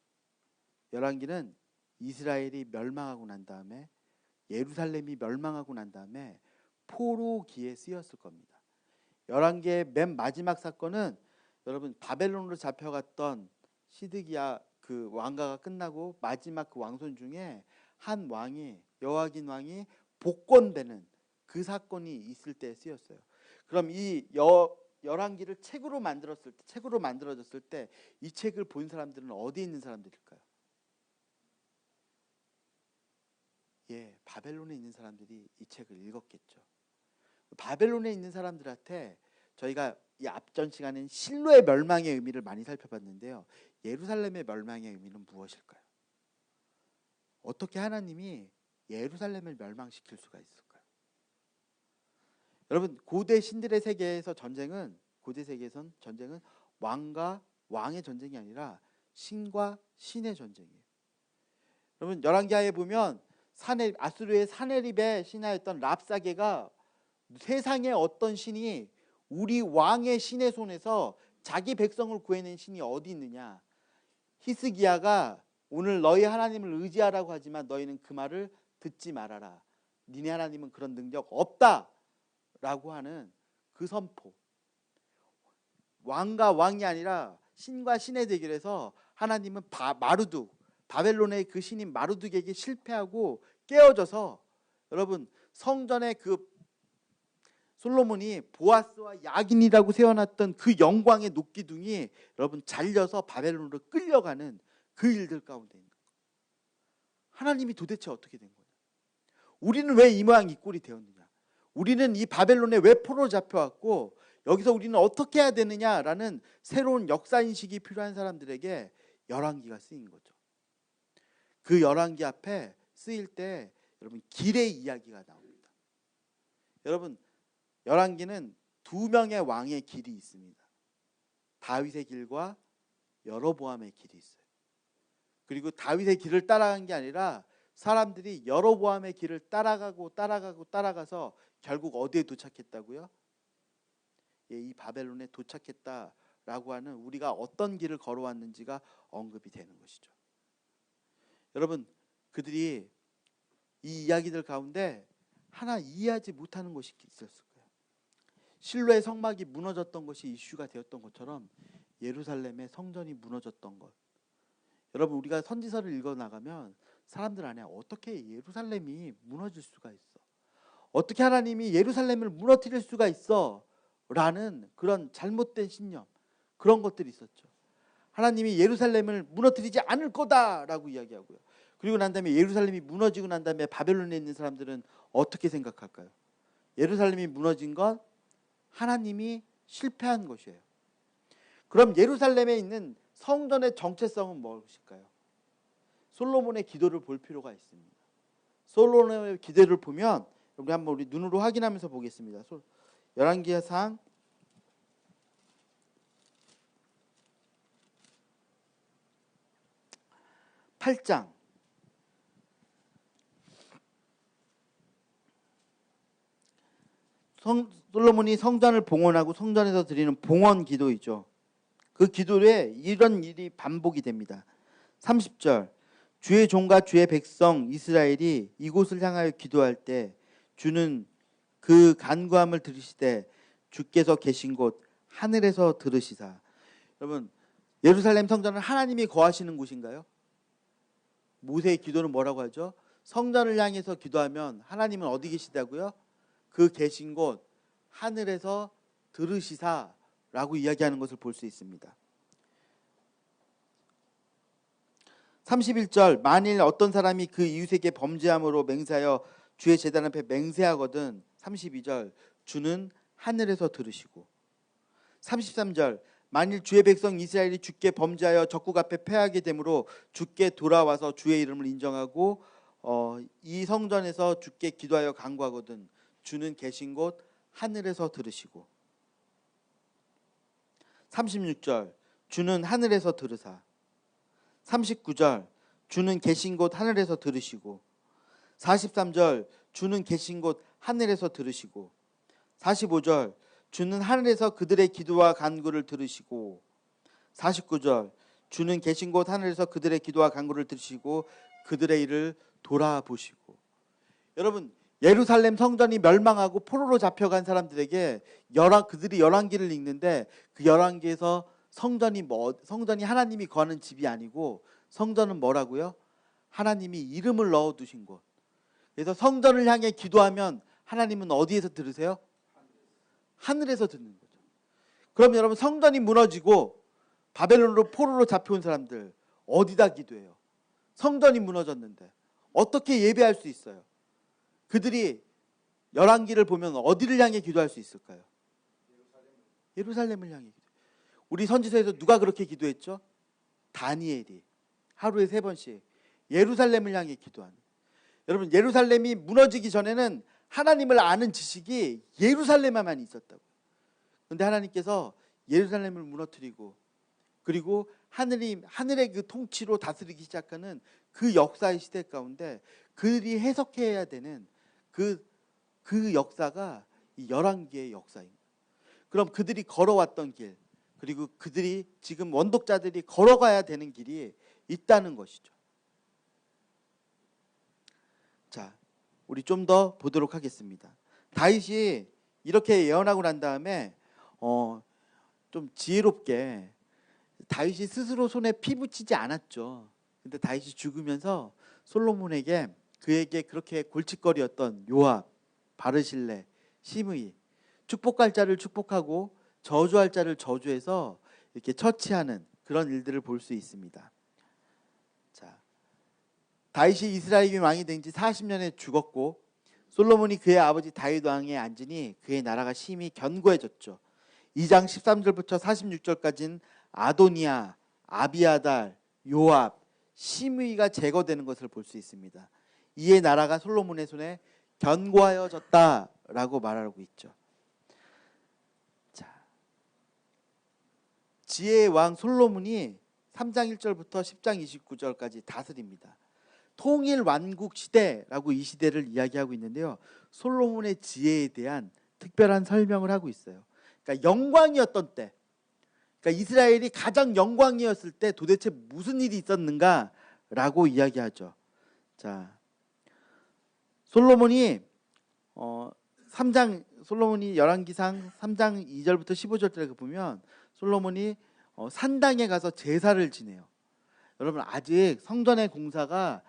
열왕기는 이스라엘이 멸망하고 난 다음에, 예루살렘이 멸망하고 난 다음에 포로기에 쓰였을 겁니다. 열왕기의 맨 마지막 사건은 여러분 바벨론으로 잡혀갔던 시드기야 그 왕가가 끝나고 마지막 그 왕손 중에 한 왕이, 여호야긴 왕이 복권되는 그 사건이 있을 때 쓰였어요. 그럼 이 열왕기를 책으로 만들어졌을 때 이 책을 본 사람들은 어디에 있는 사람들일까요? 예, 바벨론에 있는 사람들이 이 책을 읽었겠죠. 바벨론에 있는 사람들한테 저희가 이 앞전 시간엔 실로의 멸망의 의미를 많이 살펴봤는데요. 예루살렘의 멸망의 의미는 무엇일까요? 어떻게 하나님이 예루살렘을 멸망시킬 수가 있을까요? 여러분, 고대 신들의 세계에서 고대 세계에선 전쟁은 왕과 왕의 전쟁이 아니라 신과 신의 전쟁이에요. 여러분, 열왕기하에 보면 아수르의 사네립의 신하였던 랍사게가 세상에 어떤 신이 우리 왕의 신의 손에서 자기 백성을 구해낸 신이 어디 있느냐? 히스기야가 오늘 너희 하나님을 의지하라고 하지만 너희는 그 말을 듣지 말아라. 니네 하나님은 그런 능력 없다 라고 하는 그 선포. 왕과 왕이 아니라 신과 신의 대결에서 하나님은 바벨론의 그 신인 마르둑에게 실패하고 깨어져서, 여러분 성전의 그 솔로몬이 보아스와 야긴이라고 세워놨던 그 영광의 녹기둥이 여러분 잘려서 바벨론으로 끌려가는 그 일들 가운데 있는 거예요. 하나님이 도대체 어떻게 된 거냐? 우리는 왜 이 모양 이 꼴이 되었느냐? 우리는 이 바벨론에 왜 포로 잡혀왔고 여기서 우리는 어떻게 해야 되느냐라는 새로운 역사인식이 필요한 사람들에게 열왕기가 쓰인 거죠. 그 열왕기 앞에 쓰일 때 여러분 길의 이야기가 나옵니다. 여러분, 열왕기는 두 명의 왕의 길이 있습니다. 다윗의 길과 여로보암의 길이 있어요. 그리고 다윗의 길을 따라간 게 아니라 사람들이 여로보암의 길을 따라가서 결국 어디에 도착했다고요? 예, 이 바벨론에 도착했다라고 하는, 우리가 어떤 길을 걸어왔는지가 언급이 되는 것이죠. 여러분, 그들이 이 이야기들 가운데 하나 이해하지 못하는 것이 있었을 거예요. 실로의 성막이 무너졌던 것이 이슈가 되었던 것처럼 예루살렘의 성전이 무너졌던 것. 여러분, 우리가 선지서를 읽어나가면 사람들 안에 어떻게 예루살렘이 무너질 수가 있어? 어떻게 하나님이 예루살렘을 무너뜨릴 수가 있어? 라는 그런 잘못된 신념, 그런 것들이 있었죠. 하나님이 예루살렘을 무너뜨리지 않을 거다라고 이야기하고요. 그리고 난 다음에 예루살렘이 무너지고 난 다음에 바벨론에 있는 사람들은 어떻게 생각할까요? 예루살렘이 무너진 건 하나님이 실패한 것이에요. 그럼 예루살렘에 있는 성전의 정체성은 무엇일까요? 솔로몬의 기도를 볼 필요가 있습니다. 솔로몬의 기도를 보면 우리 한번 눈으로 확인하면서 보겠습니다. 열왕기상 8장 솔로몬이 성전을 봉헌하고 성전에서 드리는 봉헌 기도이죠. 그 기도에 이런 일이 반복이 됩니다. 30절, 주의 종과 주의 백성 이스라엘이 이곳을 향하여 기도할 때 주는 그 간구함을 들으시되 주께서 계신 곳 하늘에서 들으시사. 여러분, 예루살렘 성전은 하나님이 거하시는 곳인가요? 모세의 기도는 뭐라고 하죠? 성전을 향해서 기도하면 하나님은 어디 계시다고요? 그 계신 곳 하늘에서 들으시사라고 이야기하는 것을 볼 수 있습니다. 31절, 만일 어떤 사람이 그 이웃에게 범죄함으로 맹세하여 주의 제단 앞에 맹세하거든. 32절, 주는 하늘에서 들으시고. 33절, 만일 주의 백성 이스라엘이 주께 범죄하여 적국 앞에 패하게 되므로 주께 돌아와서 주의 이름을 인정하고 이 성전에서 주께 기도하여 간구하거든. 주는 계신 곳 하늘에서 들으시고. 36절, 주는 하늘에서 들으사. 39절, 주는 계신 곳 하늘에서 들으시고. 43절, 주는 계신 곳 하늘에서 들으시고. 45절, 주는 하늘에서 그들의 기도와 간구를 들으시고. 49절, 주는 계신 곳 하늘에서 그들의 기도와 간구를 들으시고 그들의 일을 돌아보시고. 여러분, 예루살렘 성전이 멸망하고 포로로 잡혀간 사람들에게 그들이 열왕기를 읽는데 그 열왕기에서 성전이 하나님이 거하는 집이 아니고 성전은 뭐라고요? 하나님이 이름을 넣어두신 곳. 그래서 성전을 향해 기도하면 하나님은 어디에서 들으세요? 하늘에서 듣는 거죠. 그럼 여러분, 성전이 무너지고 바벨론으로 포로로 잡혀온 사람들 어디다 기도해요? 성전이 무너졌는데 어떻게 예배할 수 있어요? 그들이 열왕기를 보면 어디를 향해 기도할 수 있을까요? 예루살렘을 향해 기도. 우리 선지서에서 누가 그렇게 기도했죠? 다니엘이 하루에 3번씩 예루살렘을 향해 기도하는. 여러분, 예루살렘이 무너지기 전에는 하나님을 아는 지식이 예루살렘에만 있었다고요. 그런데 하나님께서 예루살렘을 무너뜨리고 그리고 하늘의 그 통치로 다스리기 시작하는 그 역사의 시대 가운데 그들이 해석해야 되는 그 역사가 이 열왕기의 역사입니다. 그럼 그들이 걸어왔던 길, 그리고 그들이 지금 원독자들이 걸어가야 되는 길이 있다는 것이죠. 자, 우리 좀 더 보도록 하겠습니다. 다윗이 이렇게 예언하고 난 다음에 좀 지혜롭게 다윗이 스스로 손에 피 묻히지 않았죠. 근데 다윗이 죽으면서 솔로몬에게 그에게 그렇게 골칫거리였던 요압, 바르실레, 시므이, 축복할 자를 축복하고 저주할 자를 저주해서 이렇게 처치하는 그런 일들을 볼 수 있습니다. 자, 다윗이 이스라엘 왕이 된 지 40년에 죽었고 솔로몬이 그의 아버지 다윗 왕에 앉으니 그의 나라가 심히 견고해졌죠. 2장 13절부터 46절까지는 아도니아, 아비아달, 요압, 시므이가 제거되는 것을 볼 수 있습니다. 이에 나라가 솔로몬의 손에 견고하여졌다라고 말하고 있죠. 자, 지혜의 왕 솔로몬이 3장 1절부터 10장 29절까지 다스립니다. 통일 완국 시대라고 이 시대를 이야기하고 있는데요. 솔로몬의 지혜에 대한 특별한 설명을 하고 있어요. 그러니까 영광이었던 때, 그러니까 이스라엘이 가장 영광이었을 때 도대체 무슨 일이 있었는가라고 이야기하죠. 자, 솔로몬이 열왕기상 3장 2절부터 15절까지 보면 솔로몬이 산당에 가서 제사를 지내요. 여러분, 아직 성전의 공사가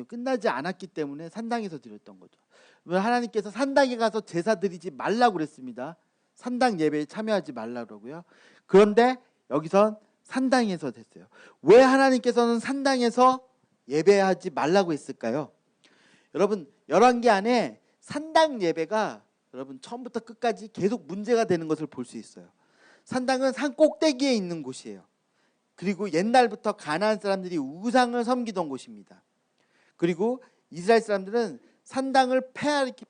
끝나지 않았기 때문에 산당에서 드렸던 거죠. 하나님께서 산당에 가서 제사 드리지 말라고 그랬습니다. 산당 예배에 참여하지 말라고요. 그런데 여기선 산당에서 됐어요. 왜 하나님께서는 산당에서 예배하지 말라고 했을까요? 여러분, 열왕기 안에 산당 예배가 여러분 처음부터 끝까지 계속 문제가 되는 것을 볼 수 있어요. 산당은 산 꼭대기에 있는 곳이에요. 그리고 옛날부터 가나안 사람들이 우상을 섬기던 곳입니다. 그리고 이스라엘 사람들은 산당을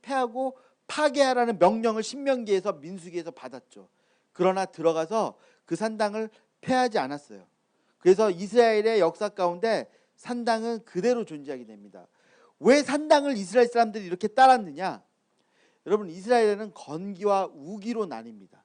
패하고 파괴하라는 명령을 신명기에서 민수기에서 받았죠. 그러나 들어가서 그 산당을 패하지 않았어요. 그래서 이스라엘의 역사 가운데 산당은 그대로 존재하게 됩니다. 왜 산당을 이스라엘 사람들이 이렇게 따랐느냐? 여러분, 이스라엘은 건기와 우기로 나뉩니다.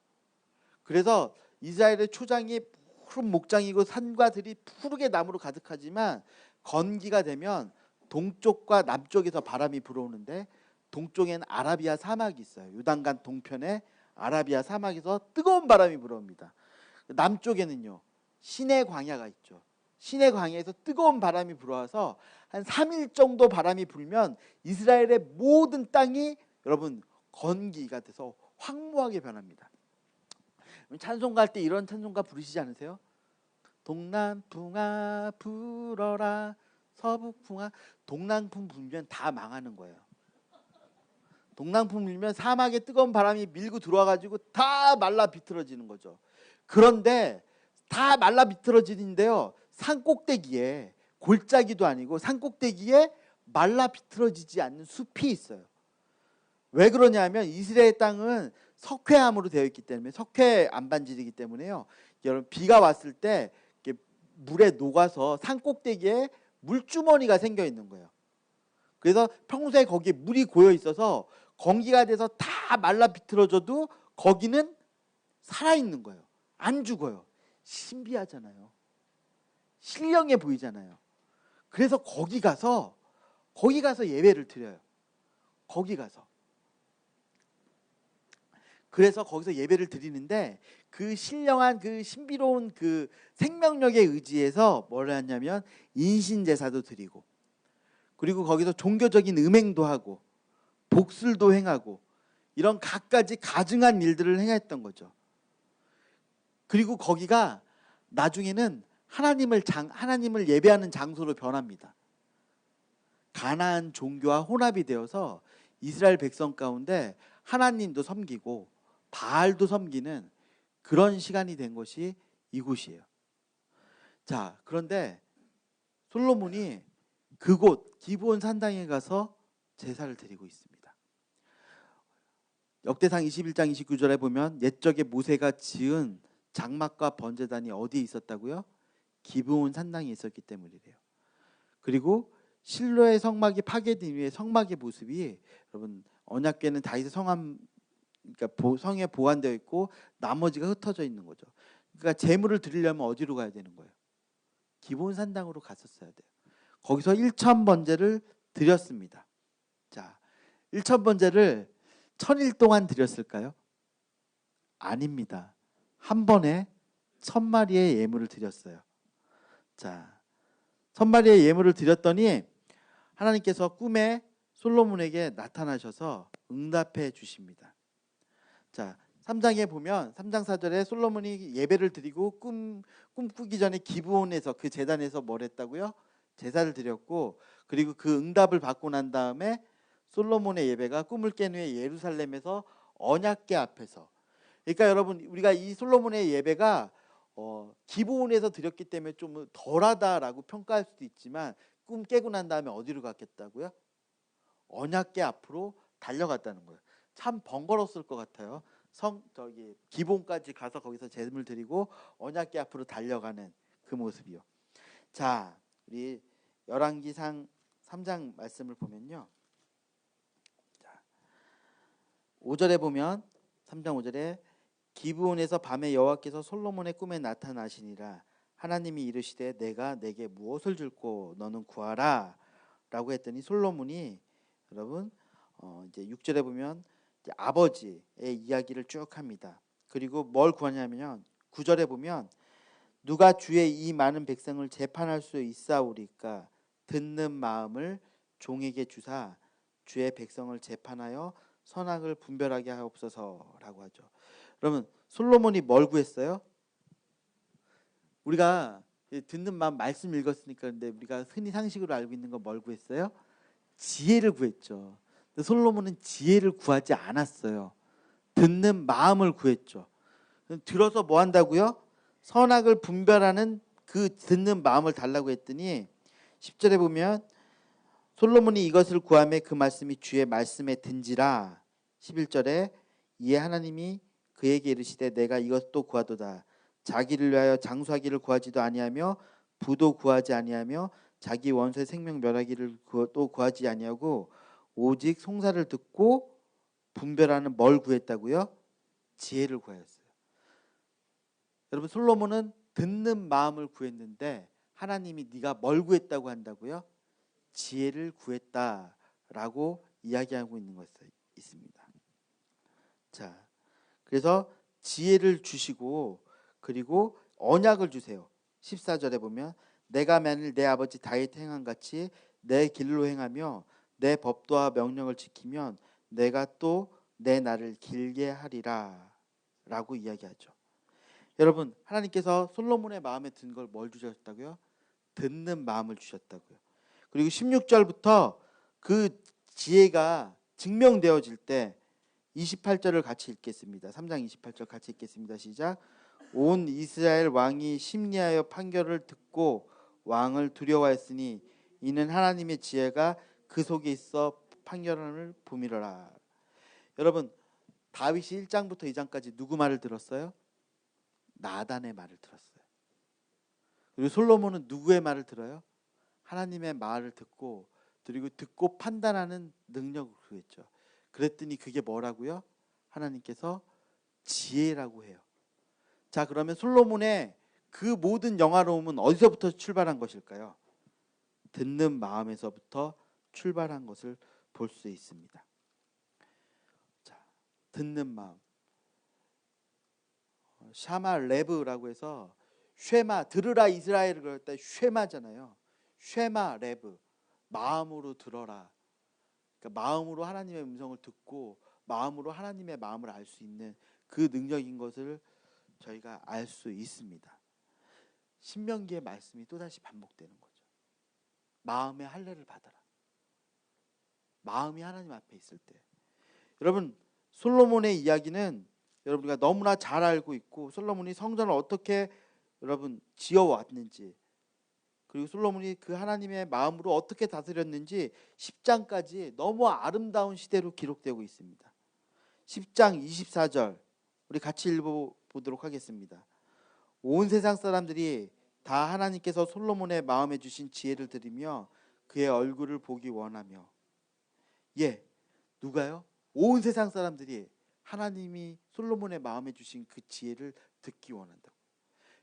그래서 이스라엘의 초장이 푸른 목장이고 산과 들이 푸르게 나무로 가득하지만 건기가 되면 동쪽과 남쪽에서 바람이 불어오는데 동쪽에는 아라비아 사막이 있어요. 요단강 동편에 아라비아 사막에서 뜨거운 바람이 불어옵니다. 남쪽에는요, 시내 광야가 있죠. 시내 광야에서 뜨거운 바람이 불어와서 한 3일 정도 바람이 불면 이스라엘의 모든 땅이 여러분 건기가 돼서 황무하게 변합니다. 찬송가 할 때 이런 찬송가 부르시지 않으세요? 동남풍아 불어라 서북풍아. 동남풍 불면 다 망하는 거예요. 동남풍 불면 사막에 뜨거운 바람이 밀고 들어와가지고 다 말라 비틀어지는 거죠. 그런데 다 말라 비틀어지는데요, 산 꼭대기에, 골짜기도 아니고 산 꼭대기에 말라 비틀어지지 않는 숲이 있어요. 왜 그러냐면 이스라엘 땅은 석회암으로 되어 있기 때문에, 석회 안반지이기 때문에요, 여러분 비가 왔을 때 물에 녹아서 산 꼭대기에 물주머니가 생겨 있는 거예요. 그래서 평소에 거기에 물이 고여 있어서 건기가 돼서 다 말라 비틀어져도 거기는 살아있는 거예요. 안 죽어요. 신비하잖아요. 신령해 보이잖아요. 그래서 거기 가서 예배를 드려요. 거기 가서. 그래서 거기서 예배를 드리는데, 그 신령한 그 신비로운 그 생명력에 의지해서 뭘 하냐면 인신제사도 드리고, 그리고 거기서 종교적인 음행도 하고 복술도 행하고 이런 갖가지 가증한 일들을 행했던 거죠. 그리고 거기가 나중에는 하나님을 예배하는 장소로 변합니다. 가나안 종교와 혼합이 되어서 이스라엘 백성 가운데 하나님도 섬기고 바알도 섬기는 그런 시간이 된 것이 이곳이에요. 자, 그런데 솔로몬이 그곳 기브온 산당에 가서 제사를 드리고 있습니다. 역대상 21장 29절에 보면 옛적에 모세가 지은 장막과 번제단이 어디에 있었다고요? 기브온 산당에 있었기 때문이래요. 그리고 실로의 성막이 파괴된 이후에 성막의 모습이, 여러분 언약궤는 다윗의 그러니까 성에 보관되어 있고 나머지가 흩어져 있는 거죠. 그러니까 제물을 드리려면 어디로 가야 되는 거예요? 기브온 산당으로 갔었어야 돼요. 거기서 1천 번제를 드렸습니다. 자, 1천 번제를 1000일 동안 드렸을까요? 아닙니다. 한 번에 1000마리의 예물을 드렸어요. 자, 1000마리의 예물을 드렸더니 하나님께서 꿈에 솔로몬에게 나타나셔서 응답해 주십니다. 자, 3장에 보면 3장 4절에 솔로몬이 예배를 드리고 꿈 꾸기 전에 기브온에서, 그 제단에서 뭘 했다고요? 제사를 드렸고, 그리고 그 응답을 받고 난 다음에 솔로몬의 예배가 꿈을 깬 후에 예루살렘에서 언약궤 앞에서, 그러니까 여러분 우리가 이 솔로몬의 예배가 기브온에서 드렸기 때문에 좀 덜하다라고 평가할 수도 있지만, 꿈 깨고 난 다음에 어디로 갔겠다고요? 언약궤 앞으로 달려갔다는 거예요. 참 번거로웠을 것 같아요. 기본까지 가서 거기서 제물 드리고 언약궤 앞으로 달려가는 그 모습이요. 자, 우리 열왕기상 3장 말씀을 보면요. 자, 5절에 보면 3장 5절에 기브온에서 밤에 여호와께서 솔로몬의 꿈에 나타나시니라. 하나님이 이르시되 내가 내게 무엇을 줄꼬 너는 구하라 라고 했더니 솔로몬이, 여러분 이제 6절에 보면 이제 아버지의 이야기를 쭉 합니다. 그리고 뭘 구하냐면 9절에 보면 누가 주의 이 많은 백성을 재판할 수 있사오리까 듣는 마음을 종에게 주사 주의 백성을 재판하여 선악을 분별하게 하옵소서라고 하죠. 그러면 솔로몬이 뭘 구했어요? 우리가 듣는 마음, 말씀 읽었으니까, 근데 우리가 흔히 상식으로 알고 있는 건 뭘 구했어요? 지혜를 구했죠. 근데 솔로몬은 지혜를 구하지 않았어요. 듣는 마음을 구했죠. 들어서 뭐 한다고요? 선악을 분별하는 그 듣는 마음을 달라고 했더니 10절에 보면 솔로몬이 이것을 구하매 그 말씀이 주의 말씀에 든지라. 11절에 이에 하나님이 그에게 이르시되 내가 이것도 구하도다. 자기를 위하여 장수하기를 구하지도 아니하며 부도 구하지 아니하며 자기 원수의 생명 멸하기를 또 구하지 아니하고 오직 송사를 듣고 분별하는 뭘 구했다고요? 지혜를 구하였어요. 여러분 솔로몬은 듣는 마음을 구했는데 하나님이 네가 뭘 구했다고 한다고요? 지혜를 구했다라고 이야기하고 있는 것이 있습니다. 자, 그래서 지혜를 주시고 그리고 언약을 주세요. 14절에 보면 내가 만일 내 아버지 다윗 행한 같이 내 길로 행하며 내 법도와 명령을 지키면 내가 또 내 날을 길게 하리라 라고 이야기하죠. 여러분, 하나님께서 솔로몬의 마음에 든 걸 뭘 주셨다고요? 듣는 마음을 주셨다고요. 그리고 16절부터 그 지혜가 증명되어질 때 28절을 같이 읽겠습니다. 3장 28절 같이 읽겠습니다. 시작. 온 이스라엘 왕이 심리하여 판결을 듣고 왕을 두려워했으니 이는 하나님의 지혜가 그 속에 있어 판결함을 봄이로라. 여러분, 다윗이 1장부터 2장까지 누구 말을 들었어요? 나단의 말을 들었어요. 그리고 솔로몬은 누구의 말을 들어요? 하나님의 말을 듣고, 그리고 듣고 판단하는 능력을 구했죠. 그랬더니 그게 뭐라고요? 하나님께서 지혜라고 해요. 자, 그러면 솔로몬의 그 모든 영화로움은 어디서부터 출발한 것일까요? 듣는 마음에서부터 출발한 것을 볼 수 있습니다. 자, 듣는 마음. 샤마 레브라고 해서 쉐마, 들으라 이스라엘을 그럴 때 쉐마잖아요. 쉐마 레브, 마음으로 들어라. 그러니까 마음으로 하나님의 음성을 듣고 마음으로 하나님의 마음을 알 수 있는 그 능력인 것을 저희가 알 수 있습니다. 신명기의 말씀이 또다시 반복되는 거죠. 마음의 할례를 받아라. 마음이 하나님 앞에 있을 때. 여러분, 솔로몬의 이야기는 여러분과 너무나 잘 알고 있고, 솔로몬이 성전을 어떻게 여러분 지어왔는지, 그리고 솔로몬이 그 하나님의 마음으로 어떻게 다스렸는지 10장까지 너무 아름다운 시대로 기록되고 있습니다. 10장 24절 우리 같이 읽어보도록 하겠습니다. 온 세상 사람들이 다 하나님께서 솔로몬의 마음에 주신 지혜를 들으며 그의 얼굴을 보기 원하며. 누가요? 온 세상 사람들이 하나님이 솔로몬의 마음에 주신 그 지혜를 듣기 원한다고.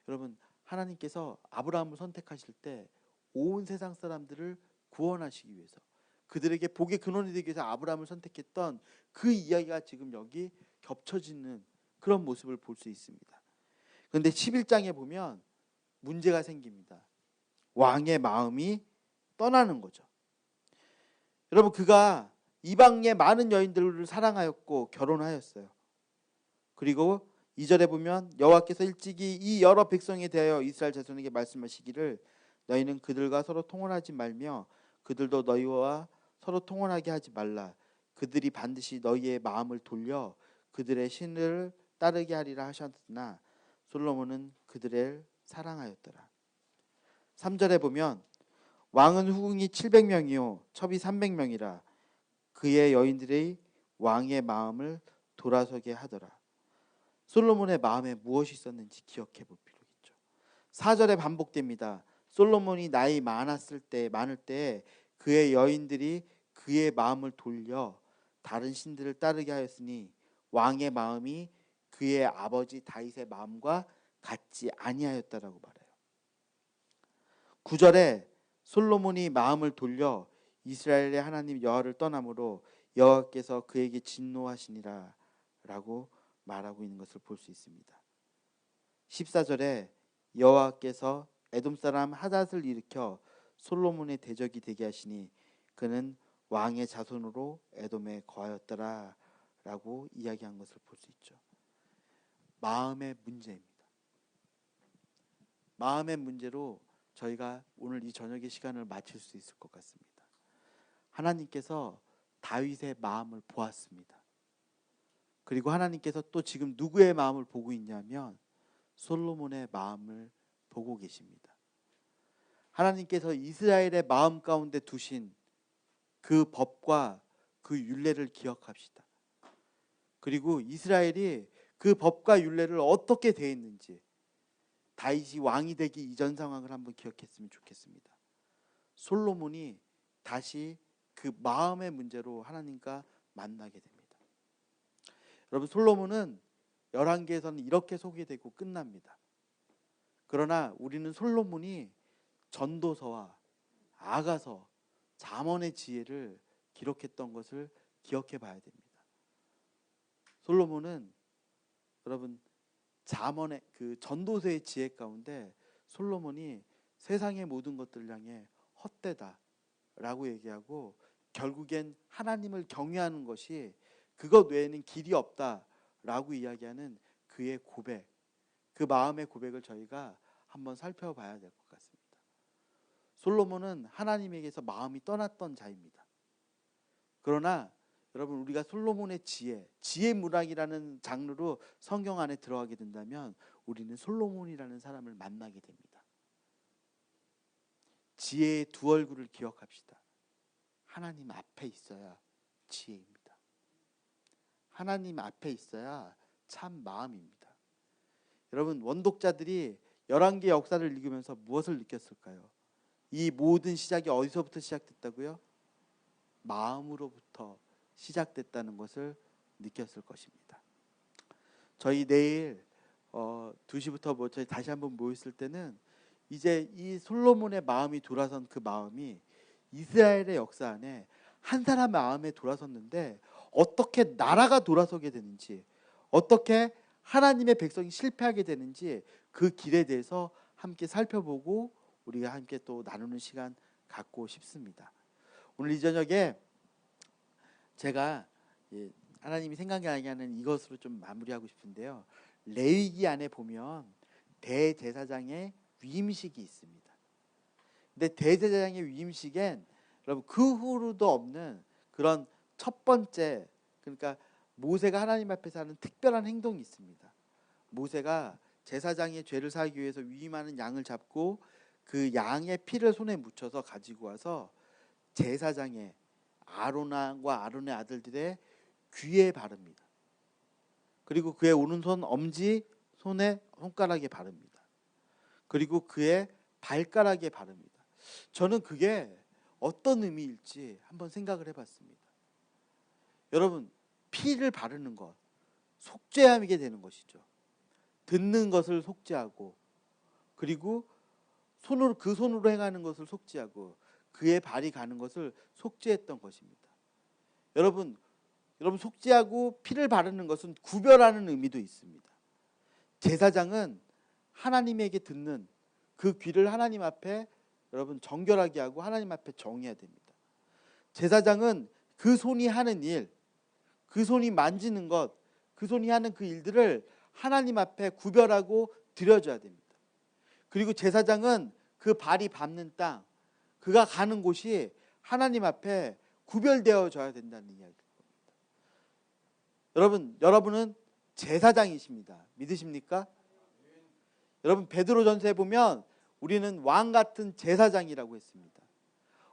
여러분, 하나님께서 아브라함을 선택하실 때 온 세상 사람들을 구원하시기 위해서, 그들에게 복의 근원이 되기 위해서 아브라함을 선택했던 그 이야기가 지금 여기 겹쳐지는 그런 모습을 볼 수 있습니다. 그런데 11장에 보면 문제가 생깁니다. 왕의 마음이 떠나는 거죠. 여러분, 그가 이방의 많은 여인들을 사랑하였고 결혼하였어요. 그리고 2절에 보면 여호와께서 일찍이 이 여러 백성에 대하여 이스라엘 자손에게 말씀하시기를 너희는 그들과 서로 통혼하지 말며 그들도 너희와 서로 통혼하게 하지 말라. 그들이 반드시 너희의 마음을 돌려 그들의 신을 따르게 하리라 하셨으나 솔로몬은 그들을 사랑하였더라. 3절에 보면 왕은 후궁이 700명이요 첩이 300명이라 그의 여인들이 왕의 마음을 돌아서게 하더라. 솔로몬의 마음에 무엇이 있었는지 기억해 볼 필요가 있죠. 4절에 반복됩니다. 솔로몬이 나이 많을 때 그의 여인들이 그의 마음을 돌려 다른 신들을 따르게 하였으니 왕의 마음이 그의 아버지 다윗의 마음과 같지 아니하였다라고 말해요. 9절에 솔로몬이 마음을 돌려 이스라엘의 하나님 여호와를 떠남으로 여호와께서 그에게 진노하시니라 라고 말하고 있는 것을 볼 수 있습니다. 14절에 여호와께서 에돔 사람 하닷을 일으켜 솔로몬의 대적이 되게 하시니 그는 왕의 자손으로 에돔에 거하였더라 라고 이야기한 것을 볼 수 있죠. 마음의 문제입니다. 마음의 문제로 저희가 오늘 이 저녁의 시간을 마칠 수 있을 것 같습니다. 하나님께서 다윗의 마음을 보았습니다. 그리고 하나님께서 또 지금 누구의 마음을 보고 있냐면 솔로몬의 마음을 보고 계십니다. 하나님께서 이스라엘의 마음 가운데 두신 그 법과 그 율례를 기억합시다. 그리고 이스라엘이 그 법과 율례를 어떻게 대했는지 다윗이 왕이 되기 이전 상황을 한번 기억했으면 좋겠습니다. 솔로몬이 다시 그 마음의 문제로 하나님과 만나게 됩니다. 여러분, 솔로몬은 열왕기에서는 이렇게 소개되고 끝납니다. 그러나 우리는 솔로몬이 전도서와 아가서, 잠언의 지혜를 기록했던 것을 기억해 봐야 됩니다. 솔로몬은 여러분 잠언의 그 전도서의 지혜 가운데 솔로몬이 세상의 모든 것들 향해 헛되다라고 얘기하고 결국엔 하나님을 경외하는 것이 그것 외에는 길이 없다라고 이야기하는 그의 고백, 그 마음의 고백을 저희가 한번 살펴봐야 될 것 같습니다. 솔로몬은 하나님에게서 마음이 떠났던 자입니다. 그러나 여러분, 우리가 솔로몬의 지혜 문학이라는 장르로 성경 안에 들어가게 된다면 우리는 솔로몬이라는 사람을 만나게 됩니다. 지혜의 두 얼굴을 기억합시다. 하나님 앞에 있어야 지혜입니다. 하나님 앞에 있어야 참 마음입니다. 여러분, 원독자들이 열왕기 역사를 읽으면서 무엇을 느꼈을까요? 이 모든 시작이 어디서부터 시작됐다고요? 마음으로부터 시작됐다는 것을 느꼈을 것입니다. 저희 내일 2시부터 저희 다시 한번 모였을 때는 이제 이 솔로몬의 마음이 돌아선 그 마음이 이스라엘의 역사 안에 한 사람의 마음에 돌아섰는데 어떻게 나라가 돌아서게 되는지, 어떻게 하나님의 백성이 실패하게 되는지 그 길에 대해서 함께 살펴보고 우리가 함께 또 나누는 시간 갖고 싶습니다. 오늘 이 저녁에 제가 하나님이 생각나게 하는 이것으로 좀 마무리하고 싶은데요. 레위기 안에 보면 대제사장의 위임식이 있습니다. 근데 대제사장의 위임식엔 여러분 그 후로도 없는 그런 첫 번째, 그러니까 모세가 하나님 앞에서 하는 특별한 행동이 있습니다. 모세가 제사장의 죄를 사하기 위해서 위임하는 양을 잡고 그 양의 피를 손에 묻혀서 가지고 와서 제사장의 아론과 아론의 아들들의 귀에 바릅니다. 그리고 그의 오른손 엄지 손가락에 바릅니다. 그리고 그의 발가락에 바릅니다. 저는 그게 어떤 의미일지 한번 생각을 해봤습니다. 여러분, 피를 바르는 것, 속죄하게 되는 것이죠. 듣는 것을 속죄하고, 그리고 그 손으로 행하는 것을 속죄하고, 그의 발이 가는 것을 속죄했던 것입니다. 여러분 속죄하고 피를 바르는 것은 구별하는 의미도 있습니다. 제사장은 하나님에게 듣는 그 귀를 하나님 앞에 여러분 정결하게 하고 하나님 앞에 정해야 됩니다. 제사장은 그 손이 하는 일, 그 손이 만지는 것, 그 손이 하는 그 일들을 하나님 앞에 구별하고 드려줘야 됩니다. 그리고 제사장은 그 발이 밟는 땅, 그가 가는 곳이 하나님 앞에 구별되어져야 된다는 이야기입니다. 여러분은 제사장이십니다. 믿으십니까? 여러분, 베드로전서에 보면 우리는 왕 같은 제사장이라고 했습니다.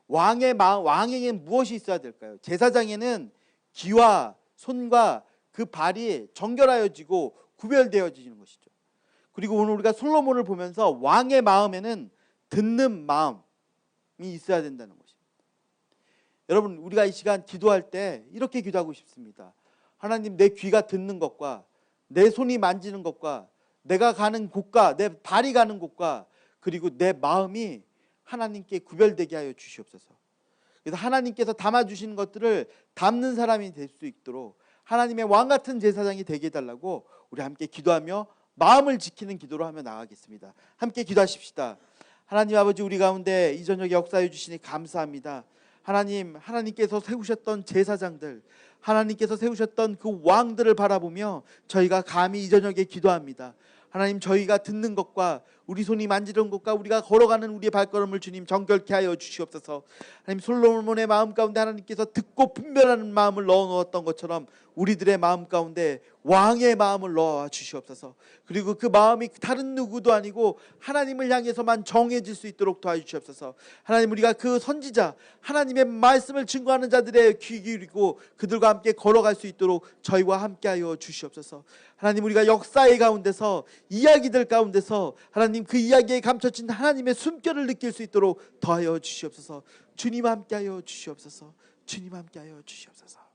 왕에게는 무엇이 있어야 될까요? 제사장에는 귀와 손과 그 발이 정결하여지고 구별되어지는 것이죠. 그리고 오늘 우리가 솔로몬을 보면서 왕의 마음에는 듣는 마음이 있어야 된다는 것입니다. 여러분, 우리가 이 시간 기도할 때 이렇게 기도하고 싶습니다. 하나님, 내 귀가 듣는 것과 내 손이 만지는 것과 내가 가는 곳과 내 발이 가는 곳과 그리고 내 마음이 하나님께 구별되게 하여 주시옵소서. 그래서 하나님께서 담아주시는 것들을 담는 사람이 될 수 있도록 하나님의 왕 같은 제사장이 되게 해달라고 우리 함께 기도하며 마음을 지키는 기도로 하며 나가겠습니다. 함께 기도하십시다. 하나님 아버지, 우리 가운데 이 저녁에 역사해 주시니 감사합니다. 하나님께서 세우셨던 제사장들, 하나님께서 세우셨던 그 왕들을 바라보며 저희가 감히 이 저녁에 기도합니다. 하나님, 저희가 듣는 것과 우리 손이 만지는 것과 우리가 걸어가는 우리의 발걸음을 주님 정결케 하여 주시옵소서. 하나님, 솔로몬의 마음 가운데 하나님께서 듣고 분별하는 마음을 넣어놓았던 것처럼 우리들의 마음 가운데 왕의 마음을 넣어 주시옵소서. 그리고 그 마음이 다른 누구도 아니고 하나님을 향해서만 정해질 수 있도록 도와주시옵소서. 하나님, 우리가 그 선지자 하나님의 말씀을 증거하는 자들의 귀 기울이고 그들과 함께 걸어갈 수 있도록 저희와 함께하여 주시옵소서. 하나님, 우리가 역사의 가운데서 이야기들 가운데서 하나님 그 이야기에 감춰진 하나님의 숨결을 느낄 수 있도록 더하여 주시옵소서. 주님 함께하여 주시옵소서. 주님 함께하여 주시옵소서.